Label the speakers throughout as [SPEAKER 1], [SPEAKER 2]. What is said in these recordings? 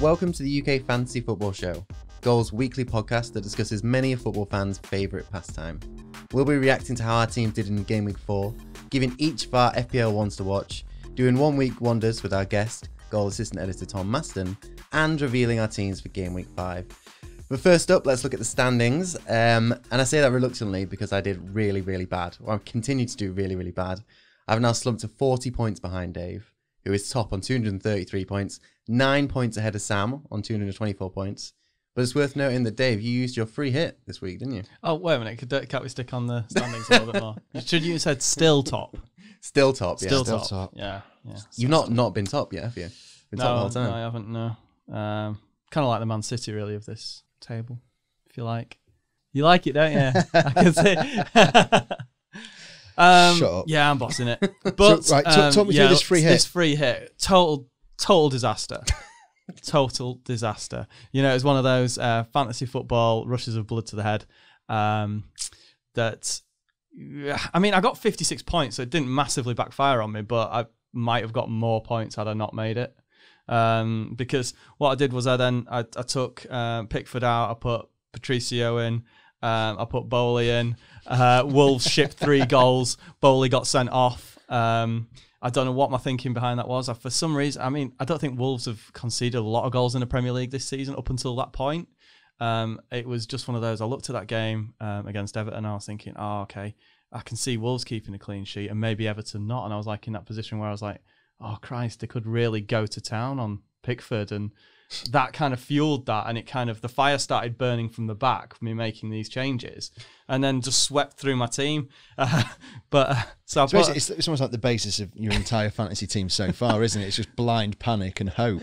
[SPEAKER 1] Welcome to the UK Fantasy Football Show, Goal's weekly podcast that discusses many of football fans' favourite pastime. We'll be reacting to how our team did in Game Week 4, giving each of our FPL ones to watch, doing 1 week wonders with our guest, Goal assistant editor Tom Maston, and revealing our teams for Game Week 5. But first up, let's look at the standings. And I say that reluctantly because I did really, really bad. Or I continue to do really, really bad. I've now slumped to 40 points behind Dave, who is top on 233 points, 9 points ahead of Sam on 224 points. But it's worth noting that, Dave, you used your free hit this week, didn't you?
[SPEAKER 2] Oh, wait a minute. Can't we stick on the standings a little bit more? Should you have said still top?
[SPEAKER 1] Still top, yeah.
[SPEAKER 2] Still top. Yeah.
[SPEAKER 1] You've not been top yet, have you? Been top the whole time.
[SPEAKER 2] No, I haven't, no. Kind of like the Man City, really, of this table, if you like. You like it, don't you? I can see.
[SPEAKER 3] Shut up.
[SPEAKER 2] Yeah, I'm bossing it. But
[SPEAKER 3] so, right, talk me through this free hit.
[SPEAKER 2] This free hit, total disaster. Total disaster. You know, it's one of those fantasy football rushes of blood to the head. That, I mean, I got 56 points, so it didn't massively backfire on me, but I might have got more points had I not made it. Because what I did was I took Pickford out, I put Patricio in, I put Bowley in. Wolves shipped 3 goals. Bowley got sent off. I don't know what my thinking behind that was. For some reason, I mean, I don't think Wolves have conceded a lot of goals in the Premier League this season up until that point. It was just one of those. I looked at that game against Everton and I was thinking, oh, okay, I can see Wolves keeping a clean sheet and maybe Everton not. And I was like in that position where I was like, oh, Christ, they could really go to town on Pickford. And that kind of fueled that. And it kind of, the fire started burning from the back for me making these changes and then just swept through my team. So
[SPEAKER 3] it's almost like the basis of your entire fantasy team so far, isn't it? It's just blind panic and hope.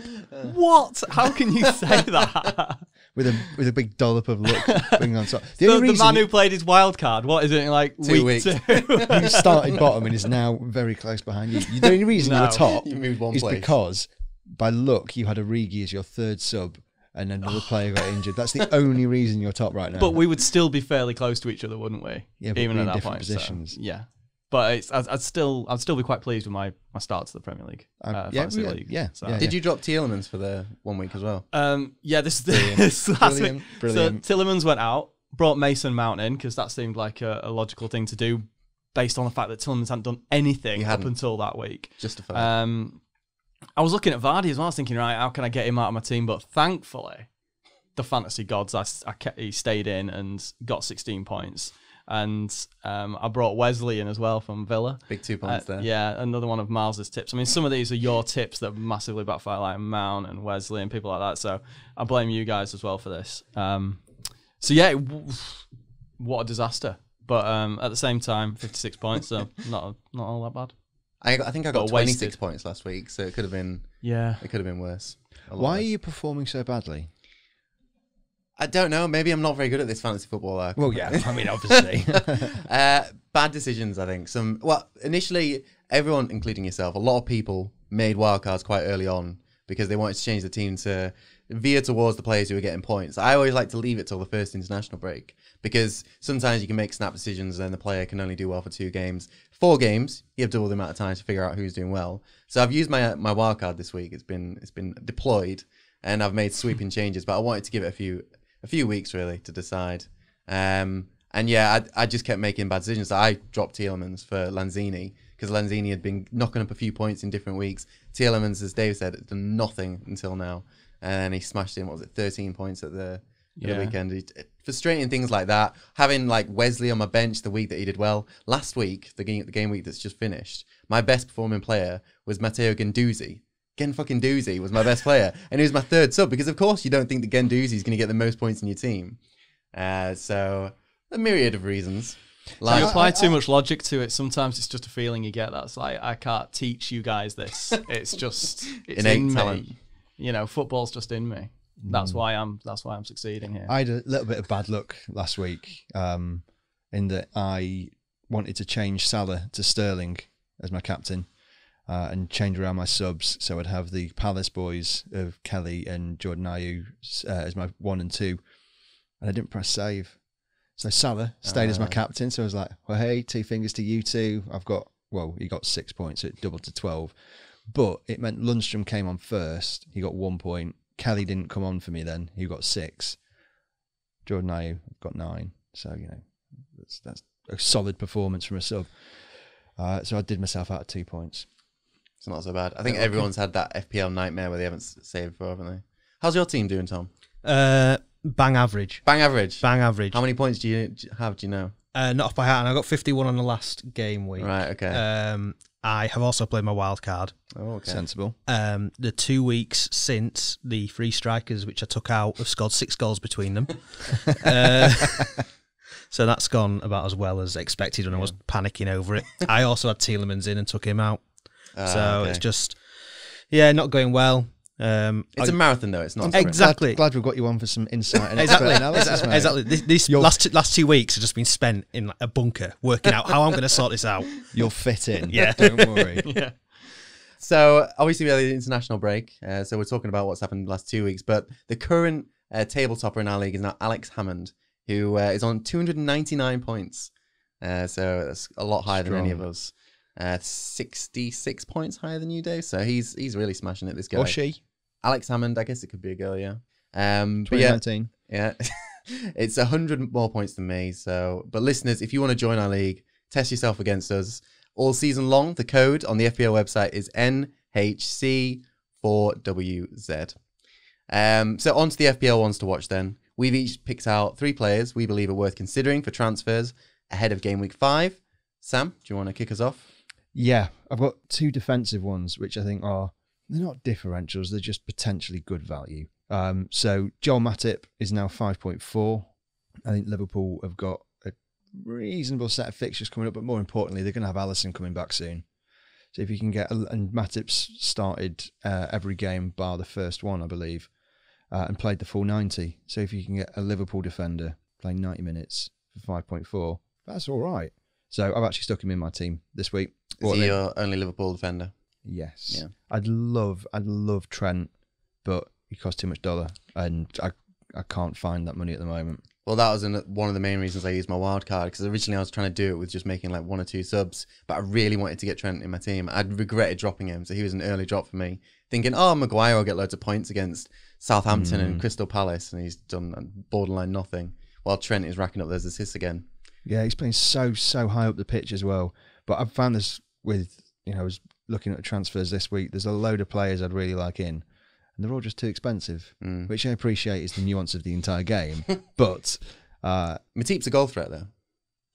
[SPEAKER 2] What? How can you say that?
[SPEAKER 3] With a big dollop of luck bringing on top.
[SPEAKER 2] The man who played his wild card, what is it, like
[SPEAKER 1] 2 weeks?
[SPEAKER 2] 2?
[SPEAKER 3] You started bottom and is now very close behind you. The only reason you were top
[SPEAKER 1] you moved one
[SPEAKER 3] is
[SPEAKER 1] place.
[SPEAKER 3] because by luck you had Origi as your third sub and another player got injured. That's the only reason you're top right now.
[SPEAKER 2] But we would still be fairly close to each other, wouldn't we?
[SPEAKER 3] Yeah, but
[SPEAKER 2] even
[SPEAKER 3] we're
[SPEAKER 2] at
[SPEAKER 3] in
[SPEAKER 2] that
[SPEAKER 3] different
[SPEAKER 2] point.
[SPEAKER 3] positions.
[SPEAKER 2] So, yeah. But I'd still be quite pleased with my start to the Premier League. Fantasy League.
[SPEAKER 3] Yeah.
[SPEAKER 1] Did you drop Tielemans for the 1 week as well?
[SPEAKER 2] Yeah, this last week.
[SPEAKER 3] Brilliant.
[SPEAKER 2] So Tielemans went out, brought Mason Mount in because that seemed like a logical thing to do based on the fact that Tielemans hadn't done anything up until that week.
[SPEAKER 1] Justified.
[SPEAKER 2] I was looking at Vardy as well. I was thinking, right, how can I get him out of my team? But thankfully, the fantasy gods, he stayed in and got 16 points. And I brought Wesley in as well from Villa.
[SPEAKER 1] Big 2 points there.
[SPEAKER 2] Yeah, another one of Miles's tips. I mean, some of these are your tips that massively backfire, like Mount and Wesley and people like that. So I blame you guys as well for this. So yeah, what a disaster. But at the same time, 56 points, so not all that bad.
[SPEAKER 1] I think I got 26 points last week, so it could have been worse.
[SPEAKER 3] Why are you performing so badly?
[SPEAKER 1] I don't know. Maybe I'm not very good at this fantasy football.
[SPEAKER 3] Well, yeah. I mean, obviously.
[SPEAKER 1] Bad decisions, I think. Initially, everyone, including yourself, a lot of people made wildcards quite early on because they wanted to change the team to veer towards the players who were getting points. I always like to leave it till the first international break because sometimes you can make snap decisions and the player can only do well for 2 games. 4 games, you have double the amount of time to figure out who's doing well. So I've used my wildcard this week. It's been deployed and I've made sweeping changes, but I wanted to give it a few weeks really to decide. And yeah, I just kept making bad decisions. So I dropped Tielemans for Lanzini because Lanzini had been knocking up a few points in different weeks. Tielemans, as Dave said, had done nothing until now. And he smashed in, 13 points at the weekend. Frustrating things like that. Having like Wesley on my bench the week that he did well. Last week, the game week that's just finished, my best performing player was Matteo Guendouzi. Guendouzi was my best player. And he was my third sub because, of course, you don't think that Guendouzi is going to get the most points in your team. So, a myriad of reasons.
[SPEAKER 2] Like, you apply too much logic to it. Sometimes it's just a feeling you get. That's like, I can't teach you guys this. It's
[SPEAKER 1] innate
[SPEAKER 2] in
[SPEAKER 1] talent.
[SPEAKER 2] Me. You know, football's just in me. That's why I'm succeeding here.
[SPEAKER 3] I had a little bit of bad luck last week in that I wanted to change Salah to Sterling as my captain and change around my subs so I'd have the Palace boys of Kelly and Jordan Ayew as my 1 and 2, and I didn't press save. So Salah stayed as my captain, so I was like, well, hey, 2 fingers to you two. He got 6 points, so it doubled to 12. But it meant Lundstrom came on first. He got 1 point. Kelly didn't come on for me then. He got 6. Jordan Ayew got 9. So, that's a solid performance from a sub. So I did myself out of 2 points.
[SPEAKER 1] It's not so bad. I think everyone's had that FPL nightmare where they haven't saved before, haven't they? How's your team doing, Tom?
[SPEAKER 4] Bang average.
[SPEAKER 1] Bang average?
[SPEAKER 4] Bang average.
[SPEAKER 1] How many points do you have, do you know?
[SPEAKER 4] Not off by heart, and I got 51 on the last game week.
[SPEAKER 1] Right, okay.
[SPEAKER 4] I have also played my wild card.
[SPEAKER 1] Oh, okay.
[SPEAKER 3] Sensible.
[SPEAKER 4] The 2 weeks since, the free strikers, which I took out, have scored 6 goals between them. So that's gone about as well as expected when I was panicking over it. I also had Tielemans in and took him out. So
[SPEAKER 1] okay.
[SPEAKER 4] it's just, not going well.
[SPEAKER 1] It's a marathon, though. It's not a sprint.
[SPEAKER 4] Exactly.
[SPEAKER 3] Glad we've got you on for some insight and
[SPEAKER 4] Exactly.
[SPEAKER 3] expert analysis, mate.
[SPEAKER 4] Exactly. This last 2 weeks have just been spent in like a bunker working out how I'm going to sort this out.
[SPEAKER 3] You'll fit in.
[SPEAKER 4] Yeah.
[SPEAKER 3] Don't worry.
[SPEAKER 4] Yeah.
[SPEAKER 1] So, obviously, we had the international break. So, we're talking about what's happened the last 2 weeks. But the current table topper in our league is now Alex Hammond, who is on 299 points. So, that's a lot higher than any of us. 66 points higher than you, Dave. So, he's really smashing it, this guy.
[SPEAKER 3] Or she.
[SPEAKER 1] Alex Hammond, I guess it could be a girl, yeah.
[SPEAKER 3] 2019.
[SPEAKER 1] Yeah. It's 100 more points than me. So, but listeners, if you want to join our league, test yourself against us all season long. The code on the FPL website is NHC4WZ. So on to the FPL ones to watch then. We've each picked out 3 players we believe are worth considering for transfers ahead of Game Week 5. Sam, do you want to kick us off?
[SPEAKER 3] Yeah, I've got 2 defensive ones, which I think they're not differentials, they're just potentially good value. So Joel Matip is now 5.4. I think Liverpool have got a reasonable set of fixtures coming up, but more importantly, they're going to have Alisson coming back soon. So if you can get, and Matip's started every game bar the first one, I believe, and played the full 90. So if you can get a Liverpool defender playing 90 minutes for 5.4, that's all right. So I've actually stuck him in my team this week.
[SPEAKER 1] Is he your only Liverpool defender?
[SPEAKER 3] Yes.
[SPEAKER 1] Yeah.
[SPEAKER 3] I'd love Trent, but he costs too much dollar, and I can't find that money at the moment.
[SPEAKER 1] Well, that was one of the main reasons I used my wild card, because originally I was trying to do it with just making like 1 or 2 subs, but I really wanted to get Trent in my team. I'd regretted dropping him, so he was an early drop for me, thinking, Maguire will get loads of points against Southampton and Crystal Palace, and he's done borderline nothing, while Trent is racking up those assists again.
[SPEAKER 3] Yeah, he's playing so high up the pitch as well. But I've found this with, I was looking at transfers this week, there's a load of players I'd really like in, and they're all just too expensive, which I appreciate is the nuance of the entire game. But
[SPEAKER 1] Matip's a goal threat, though.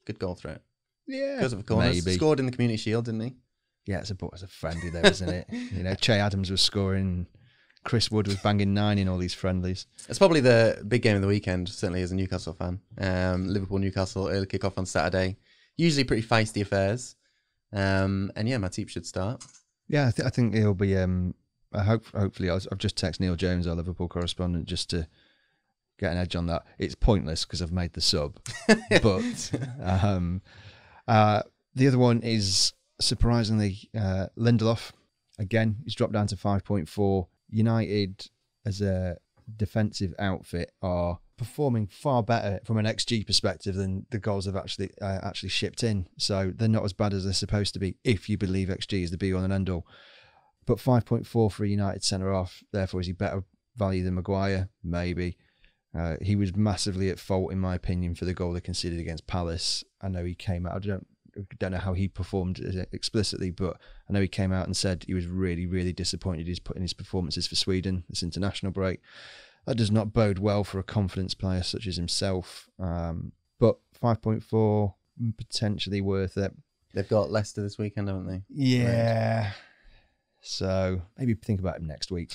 [SPEAKER 1] Good goal threat.
[SPEAKER 3] Yeah,
[SPEAKER 1] Goes over corners.
[SPEAKER 3] maybe.
[SPEAKER 1] Scored in the Community Shield, didn't he?
[SPEAKER 3] Yeah, it's a friendly though, isn't it? Che Adams was scoring, Chris Wood was banging 9 in all these friendlies.
[SPEAKER 1] It's probably the big game of the weekend, certainly as a Newcastle fan. Liverpool-Newcastle, early kick-off on Saturday. Usually pretty feisty affairs. And yeah, Matip should start.
[SPEAKER 3] Yeah, I think he'll be. Hopefully, I've just texted Neil Jones, our Liverpool correspondent, just to get an edge on that. It's pointless because I've made the sub. But the other one is surprisingly Lindelof. Again, he's dropped down to 5.4. United, as a defensive outfit, are performing far better from an XG perspective than the goals have actually shipped in. So they're not as bad as they're supposed to be, if you believe XG is the be-all and end-all. But 5.4 for a United centre-off, therefore is he better value than Maguire? Maybe. He was massively at fault, in my opinion, for the goal they conceded against Palace. I know he came out, I don't know how he performed explicitly, but I know he came out and said he was really, really disappointed he's put in his performances for Sweden, this international break. That does not bode well for a confidence player such as himself. But 5.4, potentially worth it.
[SPEAKER 1] They've got Leicester this weekend, haven't they?
[SPEAKER 3] Yeah. Right. So maybe think about him next week.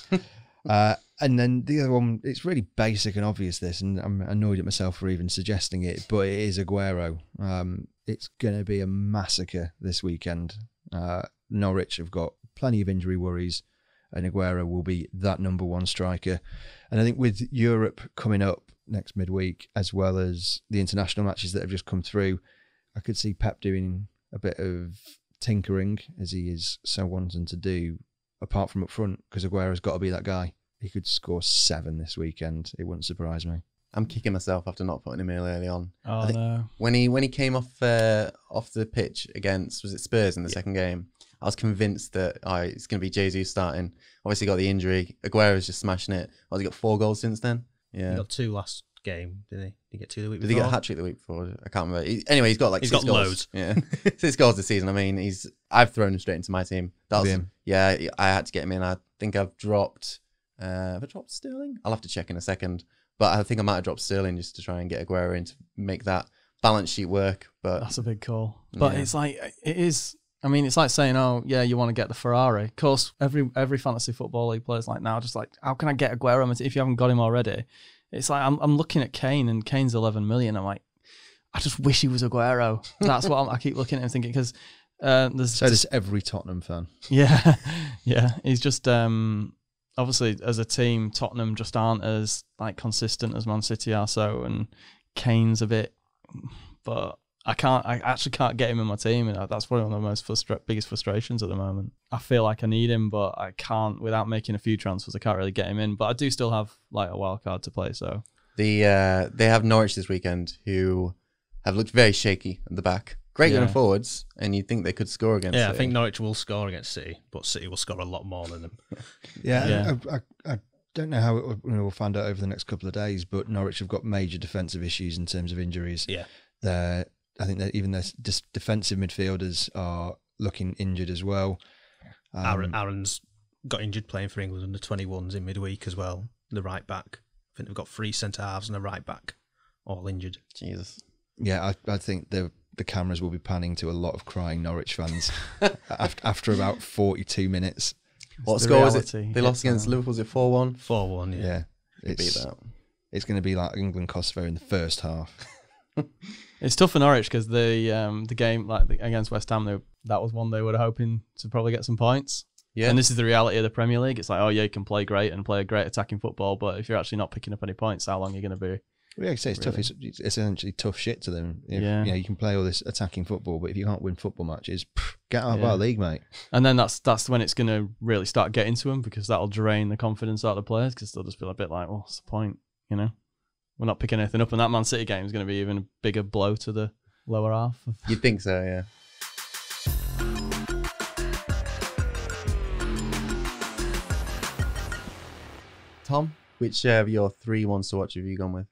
[SPEAKER 3] And then the other one, it's really basic and obvious this, and I'm annoyed at myself for even suggesting it, but it is Aguero. It's going to be a massacre this weekend. Norwich have got plenty of injury worries, and Aguero will be that number 1 striker. And I think with Europe coming up next midweek, as well as the international matches that have just come through, I could see Pep doing a bit of tinkering, as he is so wanting to do, apart from up front, because Aguero's got to be that guy. He could score 7 this weekend. It wouldn't surprise me.
[SPEAKER 1] I'm kicking myself after not putting him in early on.
[SPEAKER 2] Oh no!
[SPEAKER 1] When he came off the pitch against, was it Spurs in the second game? I was convinced that it's going to be Jesus starting. Obviously got the injury. Aguero's just smashing it. He got 4 goals since then. Yeah.
[SPEAKER 4] He got 2 last game, didn't he? Did he get 2 the week
[SPEAKER 1] Did
[SPEAKER 4] before?
[SPEAKER 1] he get a hat-trick the week before? I can't remember. Anyway, he's got like 6
[SPEAKER 4] got
[SPEAKER 1] goals.
[SPEAKER 4] loads.
[SPEAKER 1] Yeah. 6 goals this season. I mean, I've thrown him straight into my team. That was, yeah, I had to get him in. I think I've dropped, have I dropped Sterling? I'll have to check in a second. But I think I might have dropped Sterling just to try and get Aguero in to make that balance sheet work. But
[SPEAKER 2] that's a big call. But it's like, it is... I mean, it's like saying, oh, yeah, you want to get the Ferrari. Of course, every fantasy football league player's like now, just like, how can I get Aguero if you haven't got him already? It's like, I'm looking at Kane, and Kane's 11 million. I'm like, I just wish he was Aguero. That's what I keep looking at him thinking, because
[SPEAKER 3] does every Tottenham fan.
[SPEAKER 2] Yeah, yeah. He's just, obviously, as a team, Tottenham just aren't as like consistent as Man City are, and Kane's a bit, but... I actually can't get him in my team, and that's probably one of the most biggest frustrations at the moment. I feel like I need him, but I can't, without making a few transfers, I can't really get him in. But I do still have like a wild card to play. So
[SPEAKER 1] they have Norwich this weekend, who have looked very shaky at the back. Great going forwards, and you'd think they could score against City.
[SPEAKER 4] I think Norwich will score against City, but City will score a lot more than them.
[SPEAKER 3] I don't know how we'll find out over the next couple of days, but Norwich have got major defensive issues in terms of injuries.
[SPEAKER 4] Yeah.
[SPEAKER 3] I think that even their defensive midfielders are looking injured as well.
[SPEAKER 4] Aaron's got injured playing for England under 21s in midweek as well. The right back. I think they've got 3 centre halves and a right back, all injured.
[SPEAKER 1] Jesus.
[SPEAKER 3] Yeah, I think the cameras will be panning to a lot of crying Norwich fans after about 42 minutes.
[SPEAKER 1] What score was it? They lost against Liverpool. Was it 4-1?
[SPEAKER 4] 4-1.
[SPEAKER 3] Yeah. It's going to be like England Kosovo in the first half.
[SPEAKER 2] It's tough for Norwich because the game against West Ham, that was one they were hoping to probably get some points. Yeah. And this is the reality of the Premier League. It's like, oh yeah, you can play great and play a great attacking football, but if you're actually not picking up any points, how long are you going to be?
[SPEAKER 3] Well, yeah, it's tough. It's essentially tough shit to them. You can play all this attacking football, but if you can't win football matches, get out of our league, mate.
[SPEAKER 2] And then that's when it's going to really start getting to them, because that'll drain the confidence out of the players, because they'll just feel a bit like, well, what's the point? We're not picking anything up, and that Man City game is going to be even a bigger blow to the lower half.
[SPEAKER 1] You'd think so, yeah. Tom, which of your 3 ones to watch have you gone with?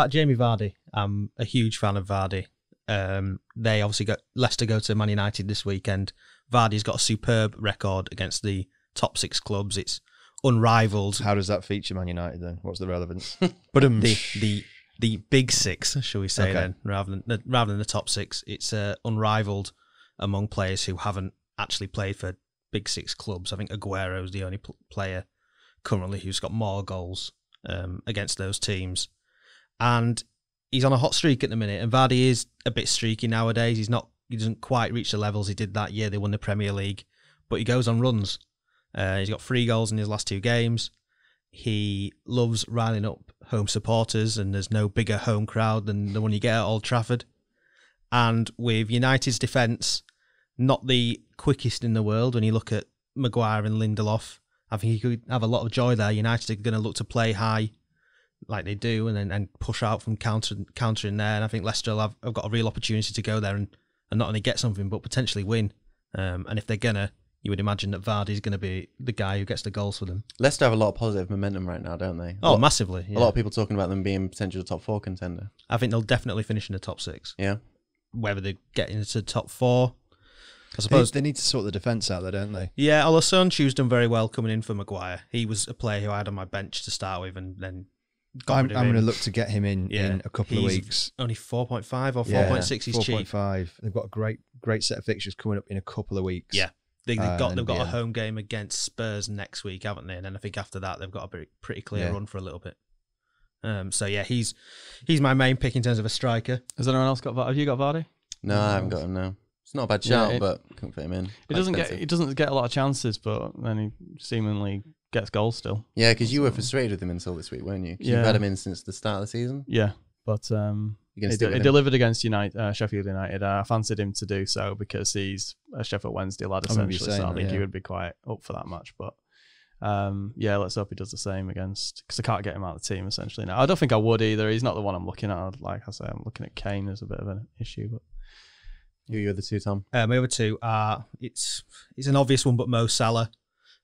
[SPEAKER 4] Jamie Vardy. I'm a huge fan of Vardy. They obviously got Leicester go to Man United this weekend. Vardy's got a superb record against the top 6 clubs. It's unrivaled.
[SPEAKER 3] How does that feature Man United then? What's the relevance?
[SPEAKER 4] But the big 6, shall we say, then, rather than the top 6, it's unrivaled among players who haven't actually played for big 6 clubs. I think Aguero is the only player currently who's got more goals against those teams, and he's on a hot streak at the minute. And Vardy is a bit streaky nowadays. He doesn't quite reach the levels he did that year they won the Premier League, but he goes on runs. He's got 3 goals in his last 2 games. He loves riling up home supporters, and there's no bigger home crowd than the one you get at Old Trafford. And with United's defence, not the quickest in the world when you look at Maguire and Lindelof, I think you could have a lot of joy there. United are going to look to play high like they do, and then push out from countering there. And I think Leicester have got a real opportunity to go there and not only get something, but potentially win. And if they're going to, you would imagine that Vardy's going to be the guy who gets the goals for them.
[SPEAKER 1] Leicester have a lot of positive momentum right now, don't they?
[SPEAKER 4] Massively. Yeah.
[SPEAKER 1] A lot of people talking about them being potential top 4 contender.
[SPEAKER 4] I think they'll definitely finish in the top 6.
[SPEAKER 1] Yeah.
[SPEAKER 4] Whether they get into the top 4, I suppose.
[SPEAKER 3] They need to sort the defence out there, don't they?
[SPEAKER 4] Yeah, although Sonchu's done very well coming in for Maguire. He was a player who I had on my bench to start with, and then
[SPEAKER 3] I'm going to look to get him in a couple of weeks.
[SPEAKER 4] Only 4.5 or 4.6. He's cheap.
[SPEAKER 3] 4.5. They've got a great set of fixtures coming up in a couple of weeks.
[SPEAKER 4] Yeah. They've got a home game against Spurs next week, haven't they? And then I think after that they've got a pretty clear run for a little bit. So yeah, he's my main pick in terms of a striker.
[SPEAKER 2] Has anyone else got Vardy? Have you got Vardy?
[SPEAKER 1] No, I haven't got him. No, it's not a bad shout, but couldn't fit him in.
[SPEAKER 2] He doesn't get a lot of chances, but then he seemingly gets goals still.
[SPEAKER 1] Yeah, because you were frustrated with him until this week, weren't you? Because you've had him in since the start of the season.
[SPEAKER 2] Yeah, but he delivered against Sheffield United. I fancied him to do so because he's a Sheffield Wednesday lad, essentially. So I think he would be quite up for that match. But let's hope he does the same because I can't get him out of the team essentially now. I don't think I would either. He's not the one I'm looking at. Like I say, I'm looking at Kane as a bit of an issue. But
[SPEAKER 1] Who are your other two, Tom?
[SPEAKER 4] My other two are it's an obvious one, but Mo Salah.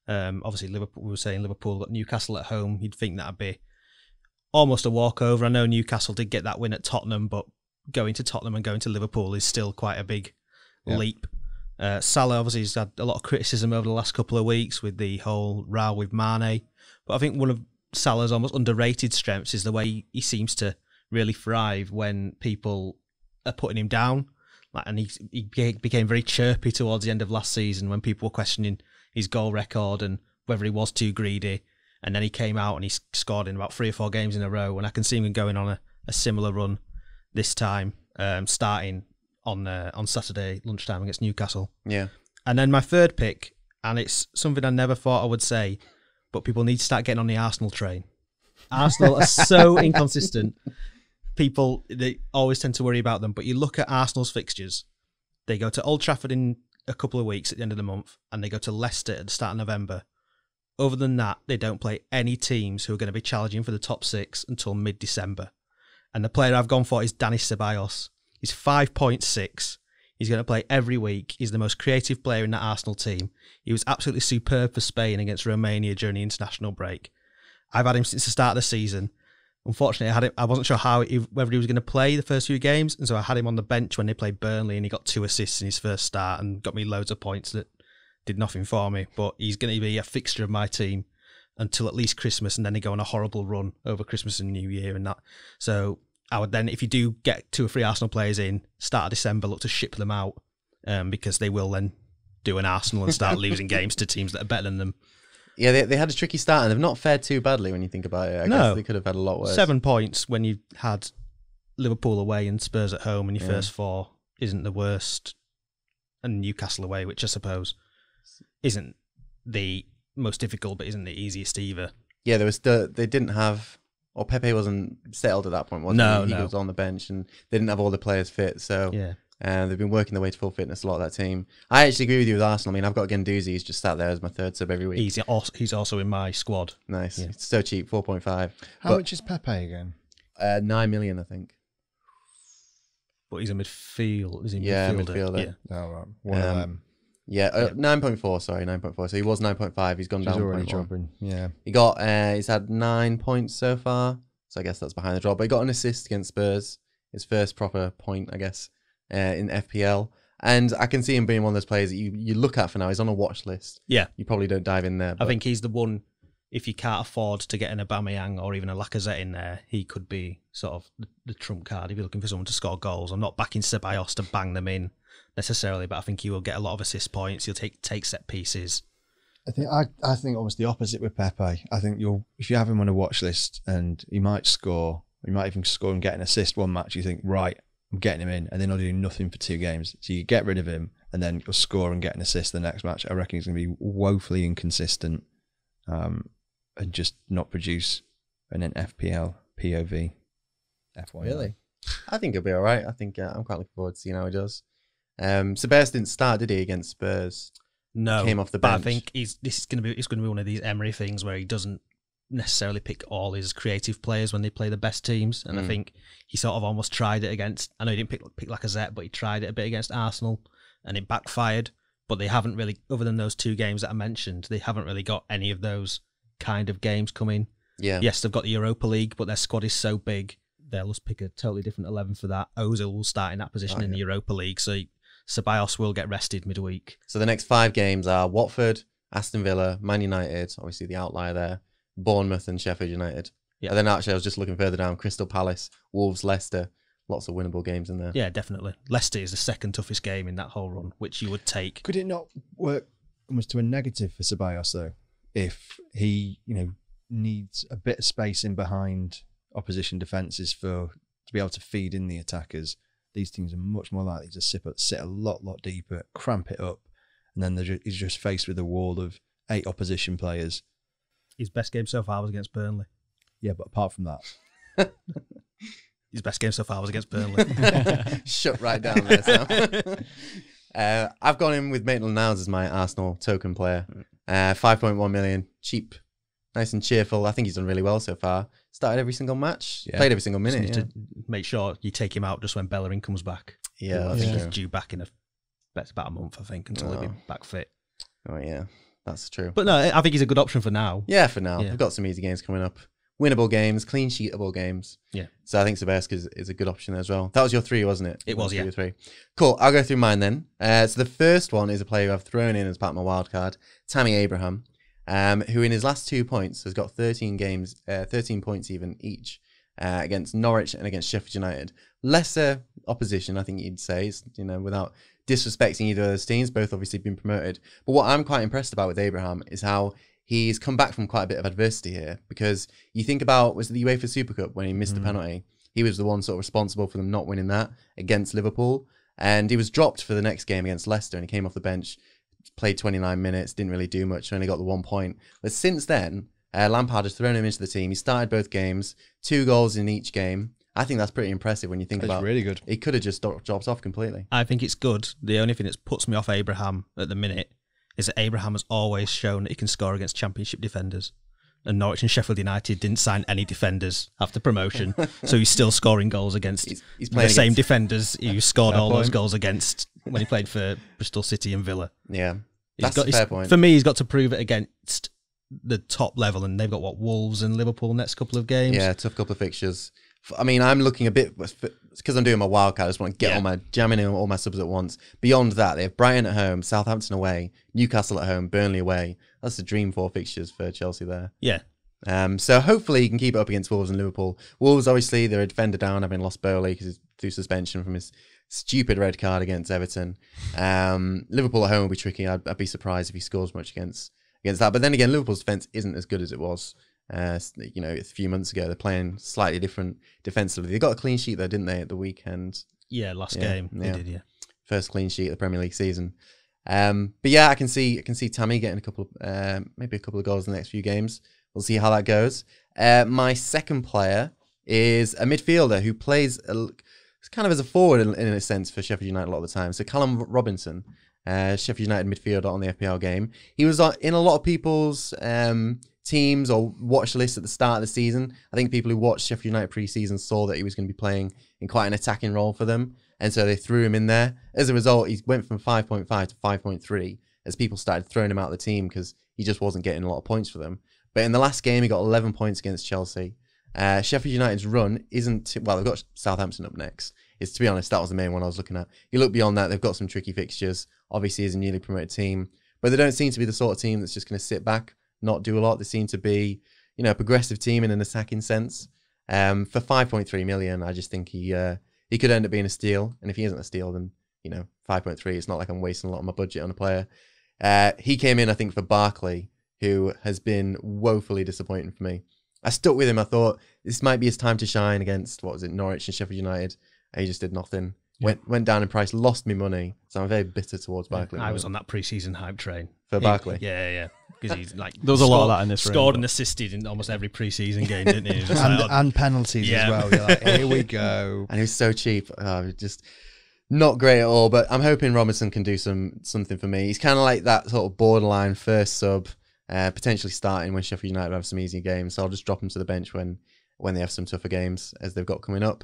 [SPEAKER 4] Obviously, Liverpool. We were saying Liverpool got Newcastle at home. You'd think that'd be almost a walkover. I know Newcastle did get that win at Tottenham, but going to Tottenham and going to Liverpool is still quite a big leap. Salah obviously has had a lot of criticism over the last couple of weeks with the whole row with Mane, but I think one of Salah's almost underrated strengths is the way he seems to really thrive when people are putting him down. And he became very chirpy towards the end of last season when people were questioning his goal record and whether he was too greedy. And then he came out and he scored in about 3 or 4 games in a row. And I can see him going on a similar run this time, starting on Saturday lunchtime against Newcastle.
[SPEAKER 1] Yeah.
[SPEAKER 4] And then my third pick, and it's something I never thought I would say, but people need to start getting on the Arsenal train. Arsenal are so inconsistent. People, they always tend to worry about them, but you look at Arsenal's fixtures. They go to Old Trafford in a couple of weeks at the end of the month, and they go to Leicester at the start of November. Other than that, they don't play any teams who are going to be challenging for the top 6 until mid-December. And the player I've gone for is Dani Ceballos. He's 5.6. He's going to play every week. He's the most creative player in that Arsenal team. He was absolutely superb for Spain against Romania during the international break. I've had him since the start of the season. Unfortunately, I wasn't sure whether he was going to play the first few games, and so I had him on the bench when they played Burnley, and he got 2 assists in his first start and got me loads of points that did nothing for me. But he's going to be a fixture of my team until at least Christmas, and then they go on a horrible run over Christmas and New Year and that. So I would then, if you do get 2 or 3 Arsenal players in, start of December, look to ship them out, because they will then do an Arsenal and start losing games to teams that are better than them.
[SPEAKER 1] Yeah, they had a tricky start and they've not fared too badly when you think about it. I guess they could have had a lot worse.
[SPEAKER 4] 7 points when you had Liverpool away and Spurs at home, and your first 4 isn't the worst, and Newcastle away, which I suppose isn't the most difficult, but isn't the easiest either.
[SPEAKER 1] Yeah, they didn't have, or Pepe wasn't settled at that point, was he? He was on the bench and they didn't have all the players fit, so they've been working their way to full fitness, a lot of that team. I actually agree with you with Arsenal. I mean, I've got Guendouzi, he's just sat there as my third sub every week.
[SPEAKER 4] He's also in my squad.
[SPEAKER 1] Nice. It's so cheap, 4.5.
[SPEAKER 3] How much is Pepe again?
[SPEAKER 1] 9 million, I think.
[SPEAKER 4] But he's a midfield. Is he
[SPEAKER 1] midfielder.
[SPEAKER 3] Yeah. Oh, right. One of them.
[SPEAKER 1] 9.4, sorry, 9.4. So he was 9.5, he's gone down 1.1.
[SPEAKER 3] Yeah.
[SPEAKER 1] He's had 9 points so far, so I guess that's behind the draw. But he got an assist against Spurs, his first proper point, I guess, in FPL. And I can see him being one of those players that you look at for now. He's on a watch list.
[SPEAKER 4] Yeah.
[SPEAKER 1] You probably don't dive in there.
[SPEAKER 4] I think he's the one, if you can't afford to get an Aubameyang or even a Lacazette in there, he could be sort of the trump card if you're looking for someone to score goals. I'm not backing Ceballos to bang them in necessarily, but I think he will get a lot of assist points. He'll take set pieces.
[SPEAKER 3] I think almost the opposite with Pepe. I think if you have him on a watch list and he might score, he might even score and get an assist one match, you think, right, I'm getting him in, and then I'll do nothing for 2 games. So you get rid of him, and then you'll score and get an assist the next match. I reckon he's going to be woefully inconsistent, and just not produce an FPL POV. FYI.
[SPEAKER 1] Really? I think he'll be all right. I think I'm quite looking forward to seeing how he does. Sebastian didn't start, did he, against Spurs?
[SPEAKER 4] No,
[SPEAKER 1] came off the bench.
[SPEAKER 4] But I think it's going to be one of these Emery things where he doesn't necessarily pick all his creative players when they play the best teams, and I think he sort of almost tried it against. I know he didn't pick Lacazette, but he tried it a bit against Arsenal, and it backfired. But they haven't really, other than those 2 games that I mentioned, they haven't really got any of those kind of games coming.
[SPEAKER 1] Yeah.
[SPEAKER 4] Yes, they've got the Europa League, but their squad is so big, they'll just pick a totally different 11 for that. Ozil will start in that position in the Europa League, so Ceballos will get rested midweek.
[SPEAKER 1] So the next 5 games are Watford, Aston Villa, Man United, obviously the outlier there, Bournemouth and Sheffield United. Yeah. And then actually I was just looking further down, Crystal Palace, Wolves, Leicester. Lots of winnable games in there.
[SPEAKER 4] Yeah, definitely. Leicester is the second toughest game in that whole run, which you would take.
[SPEAKER 3] Could it not work almost to a negative for Ceballos, though, if he, needs a bit of space in behind opposition defences to be able to feed in the attackers? These teams are much more likely to sit a lot deeper, cramp it up, and then he's just faced with a wall of 8 opposition players.
[SPEAKER 4] His best game so far was against Burnley.
[SPEAKER 3] Yeah, but apart from that...
[SPEAKER 4] His best game so far was against Burnley.
[SPEAKER 1] Shut right down there, Sam. I've gone in with Maitland-Niles as my Arsenal token player. 5.1 million, cheap, nice and cheerful. I think he's done really well so far. Started every single match, played every single minute.
[SPEAKER 4] To make sure you take him out just when Bellerin comes back.
[SPEAKER 1] Yeah,
[SPEAKER 4] I think
[SPEAKER 1] that's
[SPEAKER 4] he's due back in that's about a month, I think, until he'll be back fit.
[SPEAKER 1] Oh yeah, that's true.
[SPEAKER 4] But no, I think he's a good option for now.
[SPEAKER 1] Yeah, for now.
[SPEAKER 4] Yeah.
[SPEAKER 1] We've got some easy games coming up. Winnable games, clean sheetable games.
[SPEAKER 4] Yeah.
[SPEAKER 1] So I think Seversk is a good option there as well. That was your 3, wasn't it?
[SPEAKER 4] It was, yeah.
[SPEAKER 1] 3. Cool. I'll go through mine then. So the first one is a player I've thrown in as part of my wild card, Tammy Abraham, who in his last 2 points has got 13 points even each against Norwich and against Sheffield United. Lesser opposition, I think you'd say, without disrespecting either of those teams, both obviously been promoted. But what I'm quite impressed about with Abraham is how he's come back from quite a bit of adversity here, because you think about, was it the UEFA Super Cup when he missed the penalty? He was the one sort of responsible for them not winning that against Liverpool. And he was dropped for the next game against Leicester, and he came off the bench, played 29 minutes, didn't really do much, only got the 1 point. But since then, Lampard has thrown him into the team. He started both games, 2 goals in each game. I think that's pretty impressive when you think about it.
[SPEAKER 3] Really good.
[SPEAKER 1] He could have just dropped off completely.
[SPEAKER 4] I think it's good. The only thing that puts me off Abraham at the minute is that Abraham has always shown that he can score against Championship defenders. And Norwich and Sheffield United didn't sign any defenders after promotion, so he's still scoring goals against
[SPEAKER 1] he's
[SPEAKER 4] the same defenders he scored all those goals against when he played for Bristol City and Villa.
[SPEAKER 1] Yeah, that's a fair point.
[SPEAKER 4] For me, he's got to prove it against the top level, and they've got, Wolves and Liverpool next couple of games?
[SPEAKER 1] Yeah, tough couple of fixtures. I mean, I'm looking a bit, because I'm doing my wild card, I just want to get jamming in all my subs at once. Beyond that, they have Brighton at home, Southampton away, Newcastle at home, Burnley away. That's the dream 4 fixtures for Chelsea there.
[SPEAKER 4] Yeah.
[SPEAKER 1] So hopefully he can keep it up against Wolves and Liverpool. Wolves, obviously, they're a defender down, having lost Bowley because he's through suspension from his stupid red card against Everton. Liverpool at home will be tricky. I'd be surprised if he scores much against that. But then again, Liverpool's defence isn't as good as it was a few months ago. They're playing slightly different defensively. They got a clean sheet though, didn't they, at the weekend?
[SPEAKER 4] Yeah, last game they did. Yeah,
[SPEAKER 1] first clean sheet of the Premier League season. But yeah, I can see Tammy getting maybe a couple of goals in the next few games. We'll see how that goes. My second player is a midfielder who plays kind of as a forward in a sense for Sheffield United a lot of the time. So Callum Robinson, Sheffield United midfielder on the FPL game. He was in a lot of people's teams or watch lists at the start of the season. I think people who watched Sheffield United pre-season saw that he was going to be playing in quite an attacking role for them, and so they threw him in there. As a result, he went from 5.5 to 5.3 as people started throwing him out of the team because he just wasn't getting a lot of points for them. But in the last game, he got 11 points against Chelsea. Sheffield United's run isn't... Well, they've got Southampton up next. To be honest, that was the main one I was looking at. You look beyond that, they've got some tricky fixtures. Obviously, as a newly promoted team. But they don't seem to be the sort of team that's just going to sit back, not do a lot. They seem to be, a progressive team in an attacking sense. For 5.3 million, I just think he could end up being a steal. And if he isn't a steal, then, 5.3, it's not like I'm wasting a lot of my budget on a player. He came in, I think, for Barkley, who has been woefully disappointing for me. I stuck with him. I thought this might be his time to shine against, Norwich and Sheffield United. He just did nothing. Yeah. Went down in price, lost me money. So I'm very bitter towards Barkley.
[SPEAKER 4] I was on that pre-season hype train.
[SPEAKER 1] For Barkley?
[SPEAKER 4] Yeah. Because he's
[SPEAKER 2] there was a lot of that in this room.
[SPEAKER 4] Scored and assisted in almost every pre-season game, didn't he?
[SPEAKER 3] And penalties as well. You're like, here we go.
[SPEAKER 1] And he was so cheap. Just not great at all. But I'm hoping Robinson can do something for me. He's kind of like that sort of borderline first sub. Potentially starting when Sheffield United have some easy games, so I'll just drop him to the bench when they have some tougher games as they've got coming up.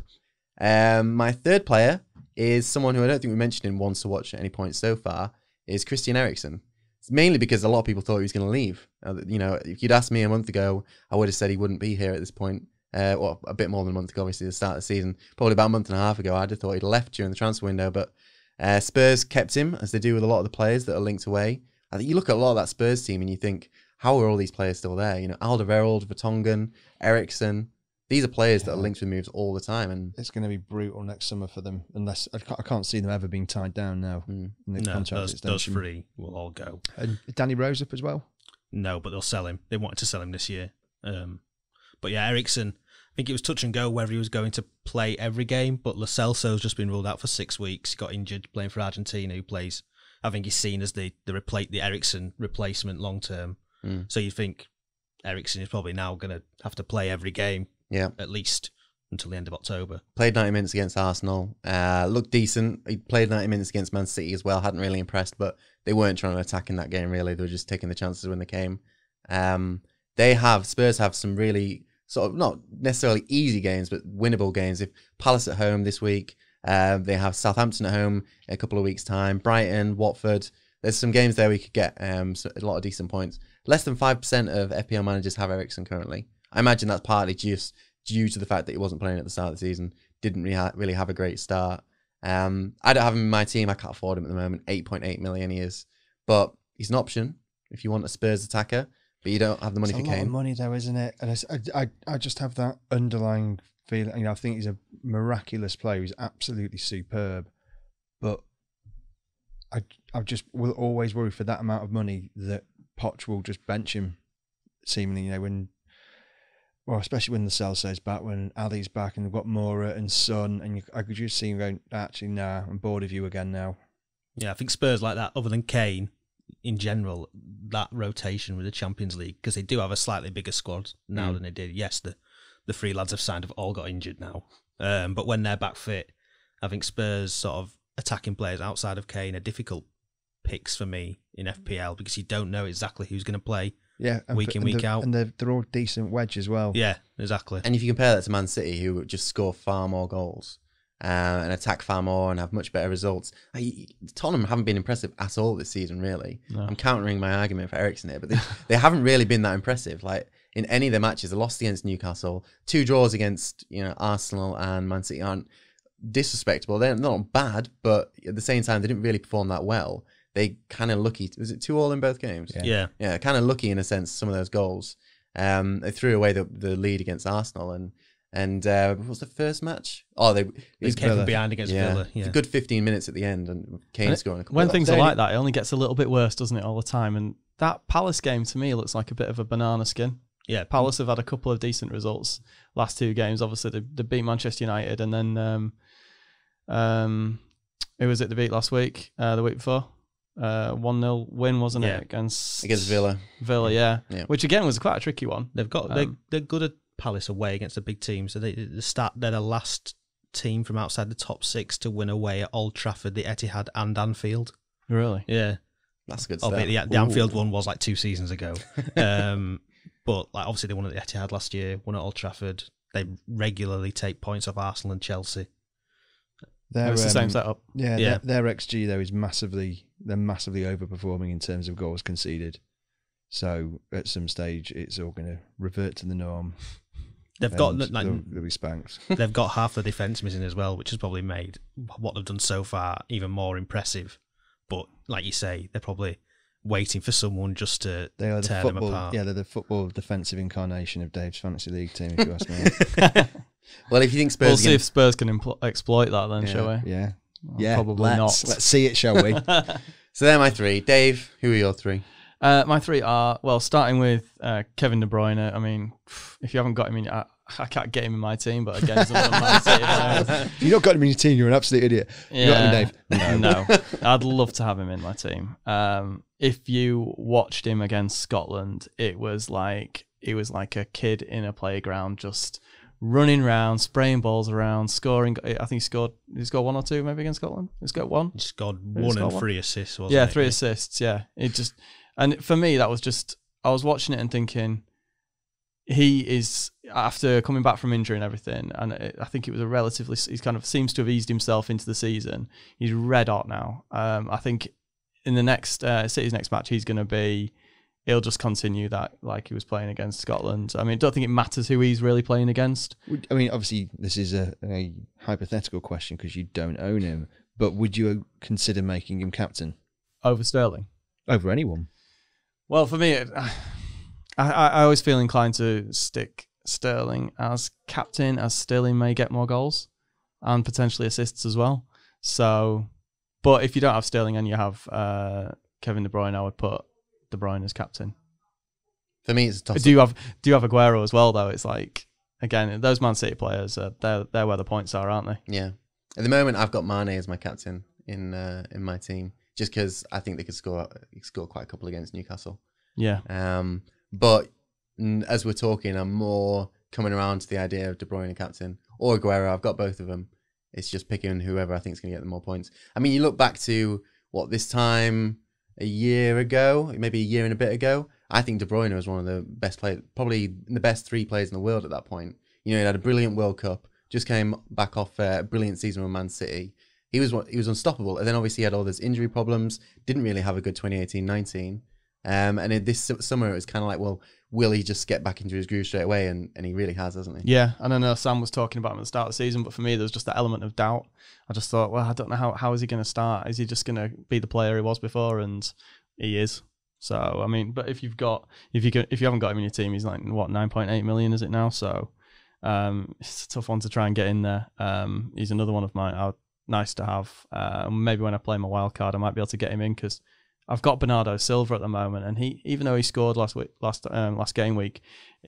[SPEAKER 1] My third player is someone who I don't think we mentioned in Ones to Watch at any point so far, is Christian Eriksen. It's mainly because a lot of people thought he was going to leave. If you'd asked me a month ago, I would have said he wouldn't be here at this point. Well, a bit more than a month ago, obviously, the start of the season. Probably about a month and a half ago, I'd have thought he'd left during the transfer window, but Spurs kept him, as they do with a lot of the players that are linked away. I think you look at a lot of that Spurs team and you think, how are all these players still there? Alderweireld, Vertonghen, Eriksen. These are players that are linked with moves all the time, and
[SPEAKER 3] it's going to be brutal next summer for them. Unless I can't see them ever being tied down now.
[SPEAKER 4] Those three will all go.
[SPEAKER 3] And Danny Rose up as well.
[SPEAKER 4] No, but they'll sell him. They wanted to sell him this year. But yeah, Eriksen. I think it was touch and go whether he was going to play every game. But Lo Celso's just been ruled out for 6 weeks. He got injured playing for Argentina. Who plays? I think he's seen as the Eriksen replacement long term. So you think Eriksen is probably now going to have to play every game, at least until the end of October.
[SPEAKER 1] Played 90 minutes against Arsenal, looked decent. He played 90 minutes against Man City as well, hadn't really impressed, but they weren't trying to attack in that game really. They were just taking the chances when they came. Spurs have some really sort of not necessarily easy games, but winnable games. If Palace at home this week, They have Southampton at home in a couple of weeks' time. Brighton, Watford. There's some games there we could get so a lot of decent points. Less than 5% of FPL managers have Eriksen currently. I imagine that's partly just due to the fact that he wasn't playing at the start of the season. Didn't really have a great start. I don't have him in my team. I can't afford him at the moment. 8.8 million he is. But he's an option if you want a Spurs attacker, but you don't have the money for Kane.
[SPEAKER 3] It's a lot of money though, isn't it? And I just have that underlying feeling. You know, I think he's a miraculous player. He's absolutely superb. But I just will always worry for that amount of money that Poch will just bench him, seemingly, you know, especially when the Celsay's back, when Ali's back, and they've got Moura and Son, and I could just see him going, actually, nah, I'm bored of you again now.
[SPEAKER 4] Yeah, I think Spurs like that, other than Kane, in general, that rotation with the Champions League, because they do have a slightly bigger squad now than they did. Yes, the three lads have signed have all got injured now. But when they're back fit, I think Spurs sort of attacking players outside of Kane are difficult picks for me in FPL because you don't know exactly who's going to play week in, week out.
[SPEAKER 3] And they're all decent wedge as well.
[SPEAKER 4] Yeah, exactly.
[SPEAKER 1] And if you compare that to Man City, who just score far more goals and attack far more and have much better results, Tottenham haven't been impressive at all this season, really. No. I'm countering my argument for Eriksen here, but they haven't really been that impressive. Like, in any of their matches, they lost against Newcastle, 2 draws against Arsenal and Man City aren't disrespectable. They're not bad, but at the same time, they didn't really perform that well. They kind of lucky. Was it 2-2 in both games?
[SPEAKER 4] Yeah.
[SPEAKER 1] Kind of lucky in a sense. Some of those goals. They threw away the lead against Arsenal, and what was the first match? Oh, they
[SPEAKER 4] came from behind against Villa. Yeah,
[SPEAKER 1] a good 15 minutes at the end, and Kane scoring a couple.
[SPEAKER 2] When things are like that, it only gets a little bit worse, doesn't it, all the time? And that Palace game to me looks like a bit of a banana skin. Yeah, Palace have had a couple of decent results last 2 games. Obviously, they beat Manchester United, and then who was it they beat last week? The week before, 1-0 win, wasn't it, against
[SPEAKER 1] Villa?
[SPEAKER 2] Villa, yeah. Which again was quite a tricky one.
[SPEAKER 4] They've got they're good at Palace away against the big teams. So they're the last team from outside the top 6 to win away at Old Trafford, the Etihad, and Anfield.
[SPEAKER 2] Really?
[SPEAKER 4] Yeah,
[SPEAKER 1] that's good stuff.
[SPEAKER 4] Albeit the Anfield one was like 2 seasons ago. But like obviously they won at the Etihad last year, won at Old Trafford. They regularly take points off Arsenal and Chelsea.
[SPEAKER 2] It's the same setup.
[SPEAKER 3] Yeah. Their XG though is massively overperforming in terms of goals conceded. So at some stage, it's all going to revert to the norm.
[SPEAKER 4] They've got
[SPEAKER 3] they'll be spanked.
[SPEAKER 4] They've got half the defence missing as well, which has probably made what they've done so far even more impressive. But like you say, they're probably waiting for someone just to tear them apart.
[SPEAKER 3] Yeah, they're the football defensive incarnation of Dave's fantasy league team, if you ask me.
[SPEAKER 1] Well, if you think Spurs,
[SPEAKER 2] we'll see if Spurs can exploit that, then, shall we?
[SPEAKER 3] Yeah,
[SPEAKER 2] probably not.
[SPEAKER 3] Let's see it, shall we?
[SPEAKER 1] So they're my 3. Dave, who are your 3?
[SPEAKER 2] My 3 are, well, starting with Kevin De Bruyne. I mean, if you haven't got him in, I can't get him in my team, but again, he's one of my players.
[SPEAKER 3] If you've not got him in your team, you're an absolute idiot. You got him, Dave?
[SPEAKER 2] No. I'd love to have him in my team. If you watched him against Scotland, it was like a kid in a playground, just running around, spraying balls around, scoring. I think he scored 1 or 2 maybe against Scotland. He's got 1.
[SPEAKER 4] He scored 1 and 3 assists, wasn't it?
[SPEAKER 2] Yeah, 3 assists, yeah. And for me, that was just, I was watching it and thinking, he is, after coming back from injury and everything, and I think it was he's kind of seems to have eased himself into the season. He's red hot now. I think in the next, City's next match, he'll just continue that like he was playing against Scotland. I mean, I don't think it matters who he's really playing against.
[SPEAKER 3] I mean, obviously, this is a hypothetical question because you don't own him, but would you consider making him captain?
[SPEAKER 2] Over Sterling?
[SPEAKER 3] Over anyone?
[SPEAKER 2] Well, for me, I always feel inclined to stick Sterling as captain, as Sterling may get more goals and potentially assists as well. So, but if you don't have Sterling and you have Kevin De Bruyne, I would put De Bruyne as captain.
[SPEAKER 1] For me, it's a toss-up.
[SPEAKER 2] Do you have Aguero as well, though? It's like, again, those Man City players, they're where the points are, aren't they?
[SPEAKER 1] Yeah. At the moment, I've got Mane as my captain in my team, just because I think they could score quite a couple against Newcastle.
[SPEAKER 2] Yeah.
[SPEAKER 1] But as we're talking, I'm more coming around to the idea of De Bruyne captain or Aguero. I've got both of them. It's just picking whoever I think is going to get the more points. I mean, you look back to this time a year ago, maybe a year and a bit ago. I think De Bruyne was one of the best players, probably the best 3 players in the world at that point. He had a brilliant World Cup, just came back off a brilliant season with Man City. He was unstoppable, and then obviously he had all those injury problems. Didn't really have a good 2018-19. And in this summer, it was kind of like, well, will he just get back into his groove straight away? And he really has, hasn't he?
[SPEAKER 2] Yeah, and I know Sam was talking about him at the start of the season, but for me, there was just that element of doubt. I just thought, well, I don't know how is he going to start? Is he just going to be the player he was before? And he is. So I mean, but if you haven't got him in your team, he's like what 9.8 million is it now? So it's a tough one to try and get in there. He's another one of mine. Nice to have. Maybe when I play my wild card, I might be able to get him in because I've got Bernardo Silva at the moment, and he, even though he scored last game week,